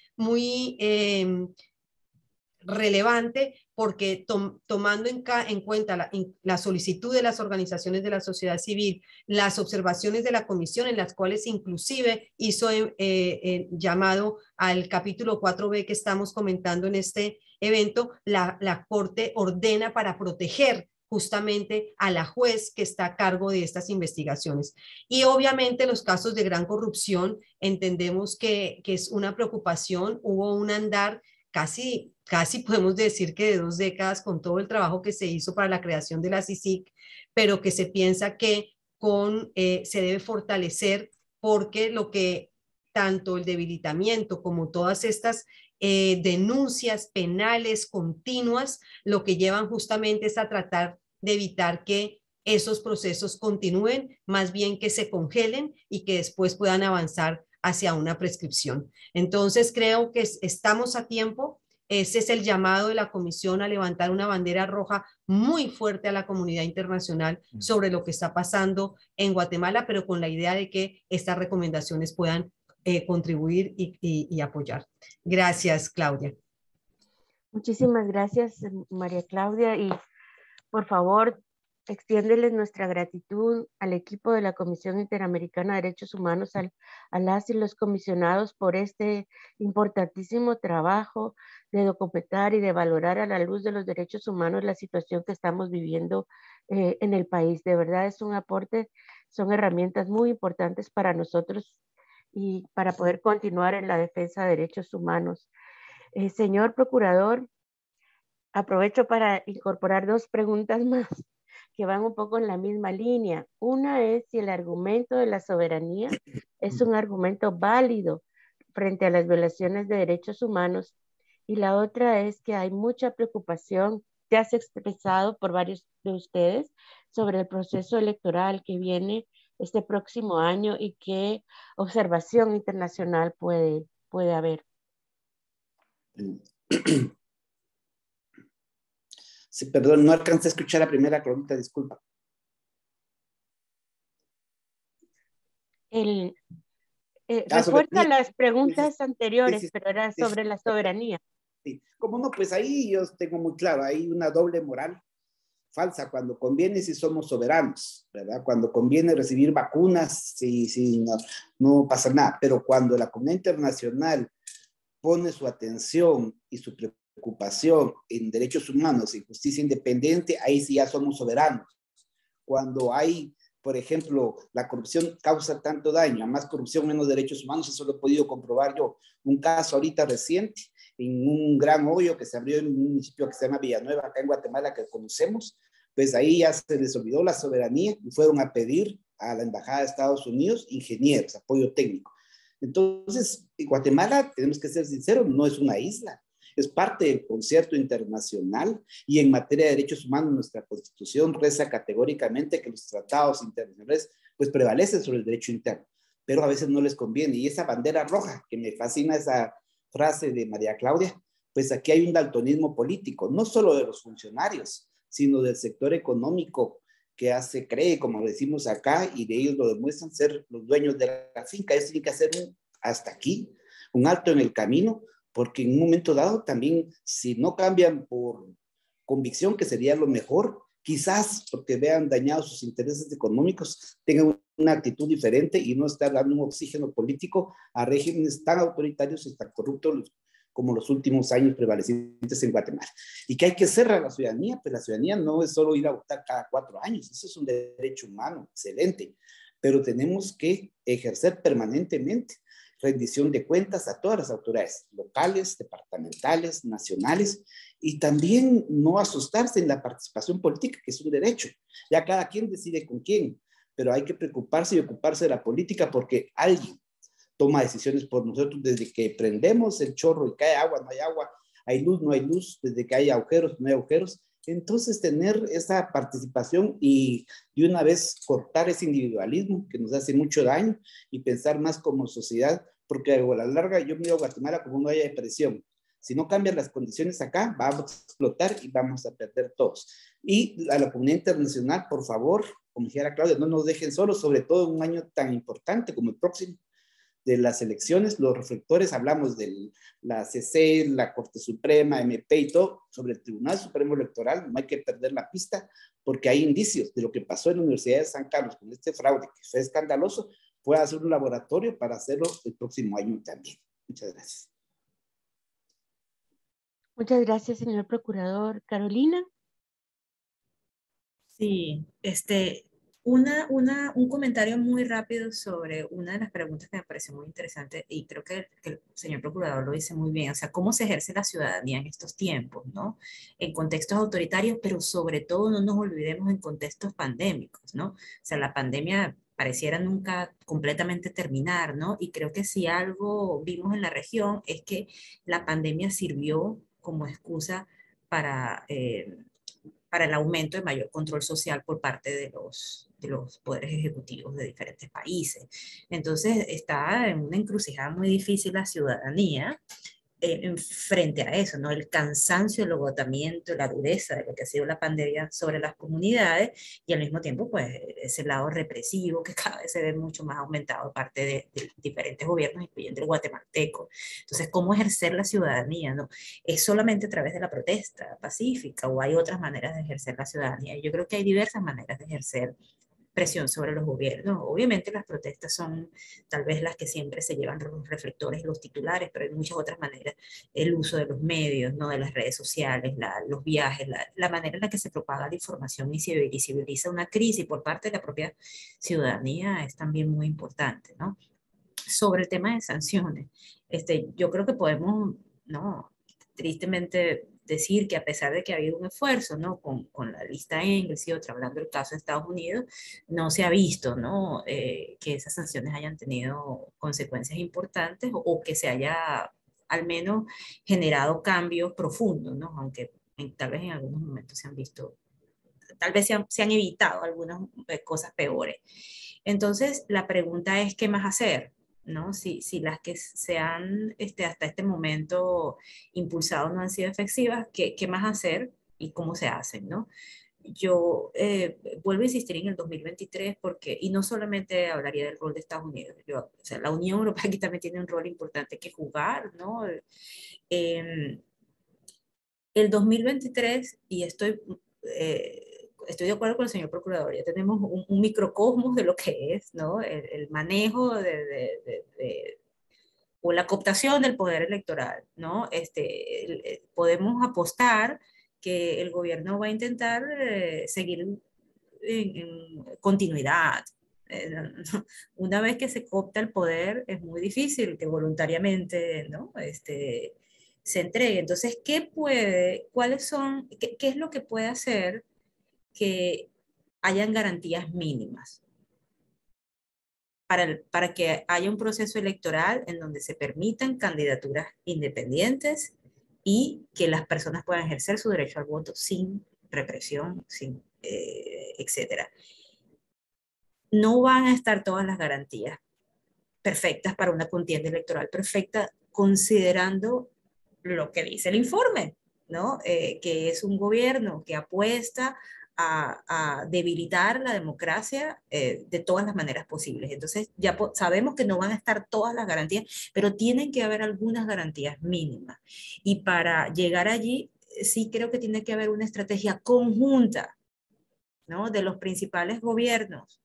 Speaker 2: relevante porque tomando en cuenta la solicitud de las organizaciones de la sociedad civil, las observaciones de la comisión en las cuales inclusive hizo llamado al capítulo 4B que estamos comentando en este evento, la Corte ordena para proteger justamente a la juez que está a cargo de estas investigaciones. Y obviamente los casos de gran corrupción entendemos que es una preocupación. Hubo un andar casi podemos decir que de 2 décadas con todo el trabajo que se hizo para la creación de la CICIG, pero que se piensa que se debe fortalecer, porque lo que tanto el debilitamiento como todas estas denuncias penales continuas, lo que llevan justamente es a tratar de evitar que esos procesos continúen, más bien que se congelen y que después puedan avanzar hacia una prescripción. Entonces creo que estamos a tiempo. Ese es el llamado de la Comisión, a levantar una bandera roja muy fuerte a la comunidad internacional sobre lo que está pasando en Guatemala, pero con la idea de que estas recomendaciones puedan contribuir y apoyar. Gracias, Claudia.
Speaker 1: Muchísimas gracias, María Claudia, y por favor, extiéndeles nuestra gratitud al equipo de la Comisión Interamericana de Derechos Humanos, a las y los comisionados, por este importantísimo trabajo de documentar y de valorar a la luz de los derechos humanos la situación que estamos viviendo en el país. De verdad es un aporte, son herramientas muy importantes para nosotros y para poder continuar en la defensa de derechos humanos. Señor Procurador, aprovecho para incorporar 2 preguntas más que van un poco en la misma línea. Una es si el argumento de la soberanía es un argumento válido frente a las violaciones de derechos humanos, y la otra es que hay mucha preocupación que has expresado por varios de ustedes sobre el proceso electoral que viene este próximo año y qué observación internacional puede haber.
Speaker 3: Sí, perdón, no alcancé a escuchar la primera pregunta, disculpa.
Speaker 1: Refuerza las preguntas anteriores,
Speaker 3: sí,
Speaker 1: pero era sobre la soberanía.
Speaker 3: Sí, como no, pues ahí yo tengo muy claro, hay una doble moral falsa. Cuando conviene, si somos soberanos, ¿verdad? Cuando conviene recibir vacunas, sí, no pasa nada. Pero cuando la comunidad internacional pone su atención y su preocupación en derechos humanos y justicia independiente, ahí sí ya somos soberanos. Cuando hay, por ejemplo, la corrupción causa tanto daño, a más corrupción, menos derechos humanos, eso lo he podido comprobar yo. Un caso ahorita reciente, en un gran hoyo que se abrió en un municipio que se llama Villanueva, acá en Guatemala, que conocemos, pues ahí ya se les olvidó la soberanía y fueron a pedir a la Embajada de Estados Unidos ingenieros, apoyo técnico. Entonces, en Guatemala, tenemos que ser sinceros, no es una isla, es parte del concierto internacional, y en materia de derechos humanos nuestra Constitución reza categóricamente que los tratados internacionales pues prevalecen sobre el derecho interno, pero a veces no les conviene. Y esa bandera roja, que me fascina esa frase de María Claudia, pues aquí hay un daltonismo político, no solo de los funcionarios, sino del sector económico que cree, como decimos acá, y de ellos lo demuestran ser los dueños de la finca. Ellos tienen que hacer hasta aquí, un alto en el camino, porque en un momento dado también, si no cambian por convicción, que sería lo mejor, quizás porque vean dañados sus intereses económicos, tengan una actitud diferente y no estar dando un oxígeno político a regímenes tan autoritarios y tan corruptos como los últimos años prevalecientes en Guatemala. ¿Y qué hay que hacer a la ciudadanía? Pues la ciudadanía no es solo ir a votar cada 4 años, eso es un derecho humano, excelente, pero tenemos que ejercer permanentemente rendición de cuentas a todas las autoridades locales, departamentales, nacionales, y también no asustarse en la participación política, que es un derecho. Ya cada quien decide con quién, pero hay que preocuparse y ocuparse de la política, porque alguien toma decisiones por nosotros desde que prendemos el chorro y cae agua, no hay agua, hay luz, no hay luz, desde que hay agujeros, no hay agujeros. Entonces, tener esa participación y de una vez cortar ese individualismo que nos hace mucho daño y pensar más como sociedad, porque a la larga yo miro a Guatemala como no haya depresión. Si no cambian las condiciones acá, vamos a explotar y vamos a perder todos. Y a la comunidad internacional, por favor, como dijera Claudia, no nos dejen solos, sobre todo en un año tan importante como el próximo, de las elecciones. Los reflectores, hablamos de la CC, la Corte Suprema, MP y todo, sobre el Tribunal Supremo Electoral. No hay que perder la pista, porque hay indicios de lo que pasó en la Universidad de San Carlos con este fraude, que fue escandaloso. Puede hacer un laboratorio para hacerlo el próximo año también. Muchas gracias.
Speaker 1: Muchas gracias, señor Procurador. Carolina.
Speaker 4: Sí, un comentario muy rápido sobre una de las preguntas que me pareció muy interesante y creo que el señor procurador lo dice muy bien, o sea, cómo se ejerce la ciudadanía en estos tiempos, ¿no? En contextos autoritarios, pero sobre todo no nos olvidemos en contextos pandémicos, ¿no? O sea, la pandemia pareciera nunca completamente terminar, ¿no? Y creo que si algo vimos en la región es que la pandemia sirvió como excusa para... para el aumento de mayor control social por parte de los poderes ejecutivos de diferentes países. Entonces está en una encrucijada muy difícil la ciudadanía frente a eso, ¿no? El cansancio, el agotamiento, la dureza de lo que ha sido la pandemia sobre las comunidades y al mismo tiempo, pues, ese lado represivo que cada vez se ve mucho más aumentado de parte de diferentes gobiernos, incluyendo el guatemalteco. Entonces, ¿cómo ejercer la ciudadanía, no? ¿Es solamente a través de la protesta pacífica o hay otras maneras de ejercer la ciudadanía? Y yo creo que hay diversas maneras de ejercer presión sobre los gobiernos. Obviamente las protestas son tal vez las que siempre se llevan los reflectores y los titulares, pero hay muchas otras maneras. El uso de los medios, ¿no? De las redes sociales, los viajes, la manera en la que se propaga la información y se visibiliza una crisis por parte de la propia ciudadanía es también muy importante, ¿no? Sobre el tema de sanciones, yo creo que podemos, ¿no? Tristemente decir que a pesar de que ha habido un esfuerzo, ¿no? Con la lista Engels y otra, hablando del caso de Estados Unidos, no se ha visto, ¿no? Que esas sanciones hayan tenido consecuencias importantes o que se haya al menos generado cambios profundos, ¿no? Aunque tal vez en algunos momentos se han visto, tal vez se han evitado algunas cosas peores. Entonces, la pregunta es, ¿qué más hacer? ¿No? Si las que se han hasta este momento impulsado no han sido efectivas, ¿qué más hacer y cómo se hacen? ¿No? Yo vuelvo a insistir en el 2023 porque, y no solamente hablaría del rol de Estados Unidos, o sea, la Unión Europea aquí también tiene un rol importante que jugar, ¿no? Eh, el 2023, y estoy de acuerdo con el señor procurador, ya tenemos un microcosmos de lo que es, ¿no? El manejo o la cooptación del poder electoral, ¿no? Podemos apostar que el gobierno va a intentar seguir en continuidad. Una vez que se coopta el poder, es muy difícil que voluntariamente, ¿no? Se entregue. Entonces, cuáles son, qué es lo que puede hacer que hayan garantías mínimas para que haya un proceso electoral en donde se permitan candidaturas independientes y que las personas puedan ejercer su derecho al voto sin represión, sin, etcétera? No van a estar todas las garantías perfectas para una contienda electoral perfecta, considerando lo que dice el informe, ¿no? Que es un gobierno que apuesta a debilitar la democracia de todas las maneras posibles. Entonces, ya sabemos que no van a estar todas las garantías, pero tienen que haber algunas garantías mínimas. Y para llegar allí, sí creo que tiene que haber una estrategia conjunta, ¿no? De los principales gobiernos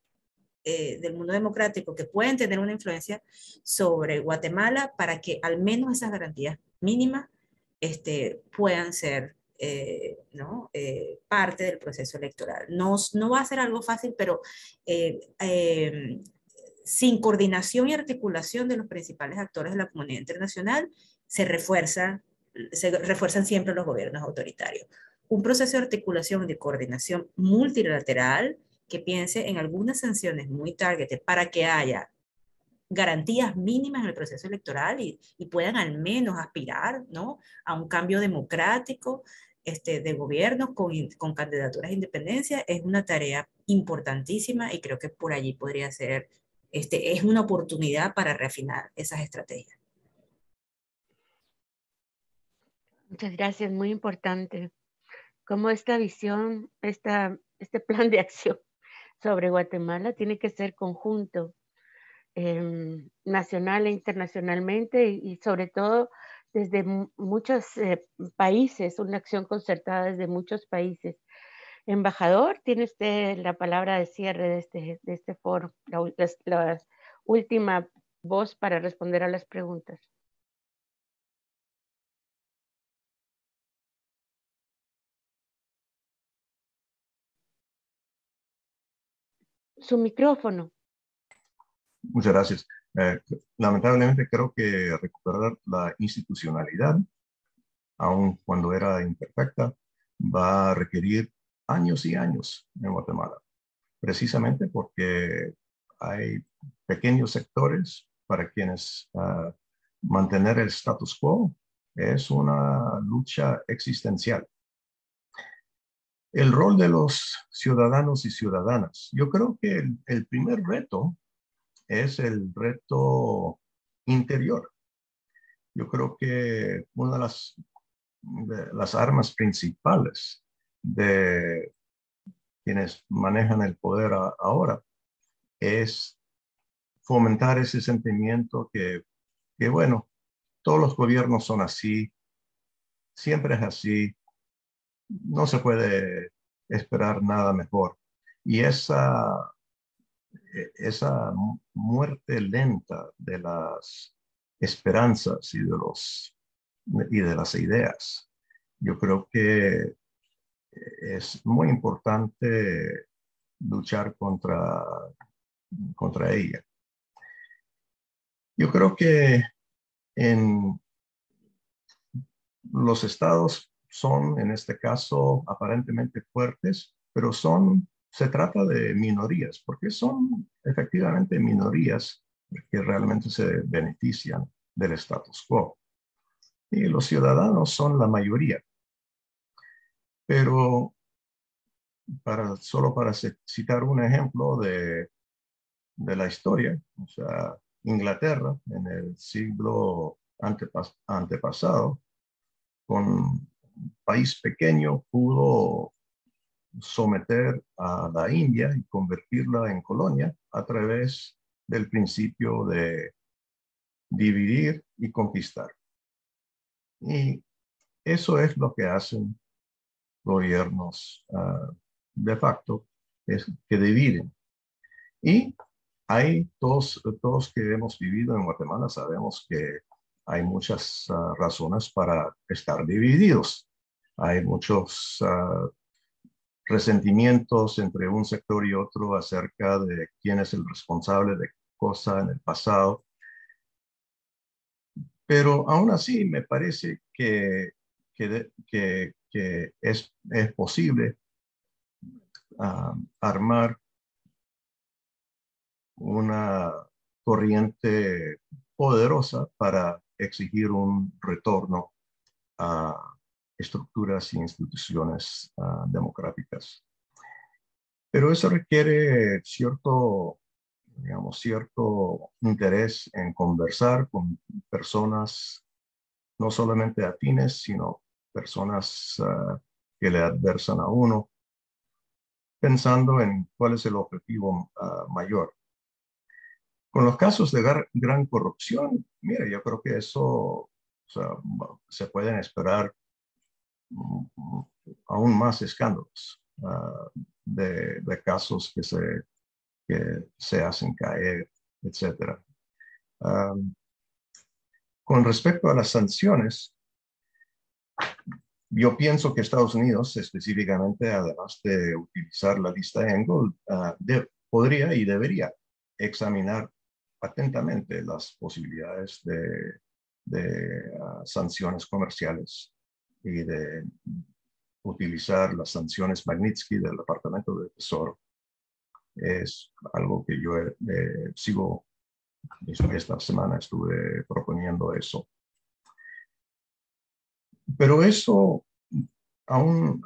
Speaker 4: del mundo democrático que pueden tener una influencia sobre Guatemala para que al menos esas garantías mínimas puedan ser ¿no? Parte del proceso electoral. No va a ser algo fácil, pero eh, eh, sin coordinación y articulación de los principales actores de la comunidad internacional, se refuerzan siempre los gobiernos autoritarios. Un proceso de articulación y de coordinación multilateral que piense en algunas sanciones muy targeted para que haya garantías mínimas en el proceso electoral y puedan al menos aspirar, ¿no? A un cambio democrático de gobierno con candidaturas de independencia es una tarea importantísima y creo que por allí podría ser, es una oportunidad para reafinar esas estrategias.
Speaker 1: Muchas gracias, muy importante. Cómo esta visión, este plan de acción sobre Guatemala tiene que ser conjunto, nacional e internacionalmente y sobre todo desde muchos países, una acción concertada desde muchos países. Embajador, tiene usted la palabra de cierre de este foro, la última voz para responder a las preguntas. su micrófono.
Speaker 5: Muchas gracias. Lamentablemente creo que recuperar la institucionalidad, aun cuando era imperfecta, va a requerir años y años en Guatemala, precisamente porque hay pequeños sectores para quienes mantener el status quo es una lucha existencial. El rol de los ciudadanos y ciudadanas. Yo creo que el primer reto es el reto interior. Yo creo que una de las armas principales de quienes manejan el poder ahora es fomentar ese sentimiento que, bueno, todos los gobiernos son así, siempre es así, no se puede esperar nada mejor. Y esa muerte lenta de las esperanzas y de las ideas, yo creo que es muy importante luchar contra ella. Yo creo que en los estados son, en este caso, aparentemente fuertes, pero se trata de minorías, porque son efectivamente minorías que realmente se benefician del status quo. Y los ciudadanos son la mayoría. Pero solo para citar un ejemplo de la historia, o sea, Inglaterra en el siglo antepasado, con un país pequeño, pudo someter a la India y convertirla en colonia a través del principio de dividir y conquistar. Y eso es lo que hacen gobiernos de facto, es que dividen. Y hay todos que hemos vivido en Guatemala sabemos que hay muchas razones para estar divididos. Hay muchos resentimientos entre un sector y otro acerca de quién es el responsable de cosa en el pasado. Pero aún así me parece que es posible armar una corriente poderosa para exigir un retorno a estructuras y instituciones democráticas. Pero eso requiere cierto interés en conversar con personas no solamente afines, sino personas que le adversan a uno, pensando en cuál es el objetivo mayor. Con los casos de gran corrupción, mira, yo creo que eso, se pueden esperar aún más escándalos de casos que se hacen caer, etc. Con respecto a las sanciones, yo pienso que Estados Unidos, específicamente, además de utilizar la lista Engel, podría y debería examinar atentamente las posibilidades de sanciones comerciales y de utilizar las sanciones Magnitsky del Departamento de Tesoro. Es algo que yo sigo, esta semana estuve proponiendo eso. Pero eso, aún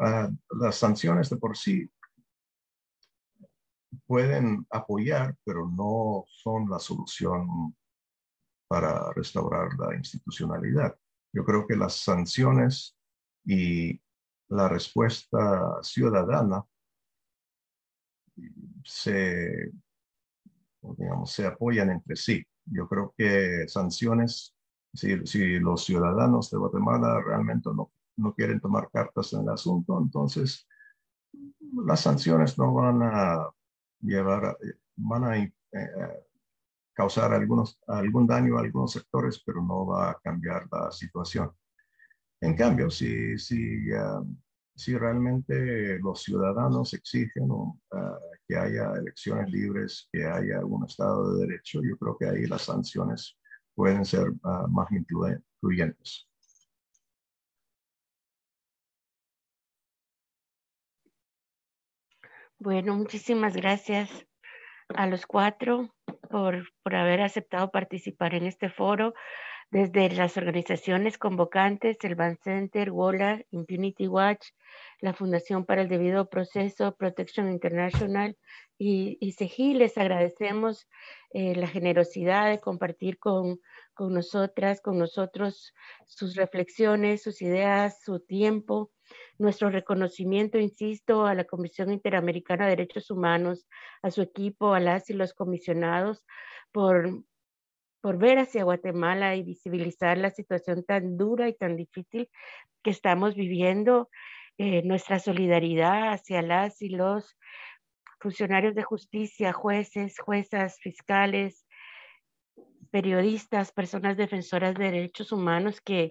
Speaker 5: las sanciones de por sí pueden apoyar, pero no son la solución para restaurar la institucionalidad. Yo creo que las sanciones y la respuesta ciudadana se apoyan entre sí. Yo creo que sanciones, si los ciudadanos de Guatemala realmente no quieren tomar cartas en el asunto, entonces las sanciones no van a causar algún daño a algunos sectores, pero no va a cambiar la situación. En cambio, si realmente los ciudadanos exigen que que haya elecciones libres, que haya un Estado de Derecho, yo creo que ahí las sanciones pueden ser más influyentes.
Speaker 1: Bueno, muchísimas gracias a los cuatro por haber aceptado participar en este foro. Desde las organizaciones convocantes, el Ban Center, WOLA, Impunity Watch, la Fundación para el Debido Proceso, Protection International y CEGI, les agradecemos la generosidad de compartir con nosotras, con nosotros, sus reflexiones, sus ideas, su tiempo. Nuestro reconocimiento, insisto, a la Comisión Interamericana de Derechos Humanos, a su equipo, a las y los comisionados, por ver hacia Guatemala y visibilizar la situación tan dura y tan difícil que estamos viviendo. Nuestra solidaridad hacia las y los funcionarios de justicia, jueces, juezas, fiscales, periodistas, personas defensoras de derechos humanos que,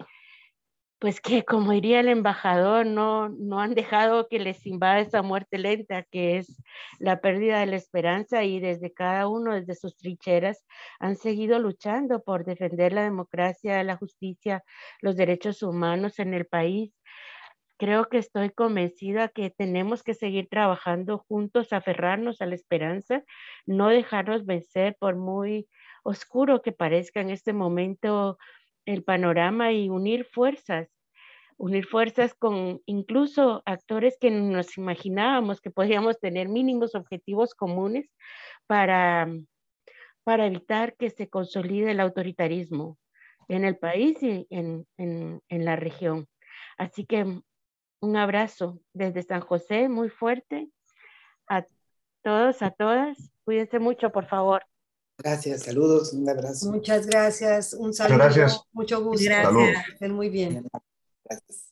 Speaker 1: pues que como diría el embajador, no han dejado que les invada esa muerte lenta, que es la pérdida de la esperanza, y desde cada uno, desde sus trincheras, han seguido luchando por defender la democracia, la justicia, los derechos humanos en el país. Creo que estoy convencida que tenemos que seguir trabajando juntos, aferrarnos a la esperanza, no dejarnos vencer por muy oscuro que parezca en este momento el panorama, y unir fuerzas con incluso actores que nos imaginábamos que podíamos tener mínimos objetivos comunes para evitar que se consolide el autoritarismo en el país y en la región. Así que un abrazo desde San José muy fuerte a todos, a todas. Cuídense mucho, por favor.
Speaker 3: Gracias, saludos, un abrazo.
Speaker 2: Muchas gracias, un
Speaker 5: Muchas
Speaker 2: saludo,
Speaker 5: gracias.
Speaker 2: mucho gusto.
Speaker 4: Gracias.
Speaker 5: Saludos.
Speaker 2: Estén muy bien.
Speaker 3: Gracias.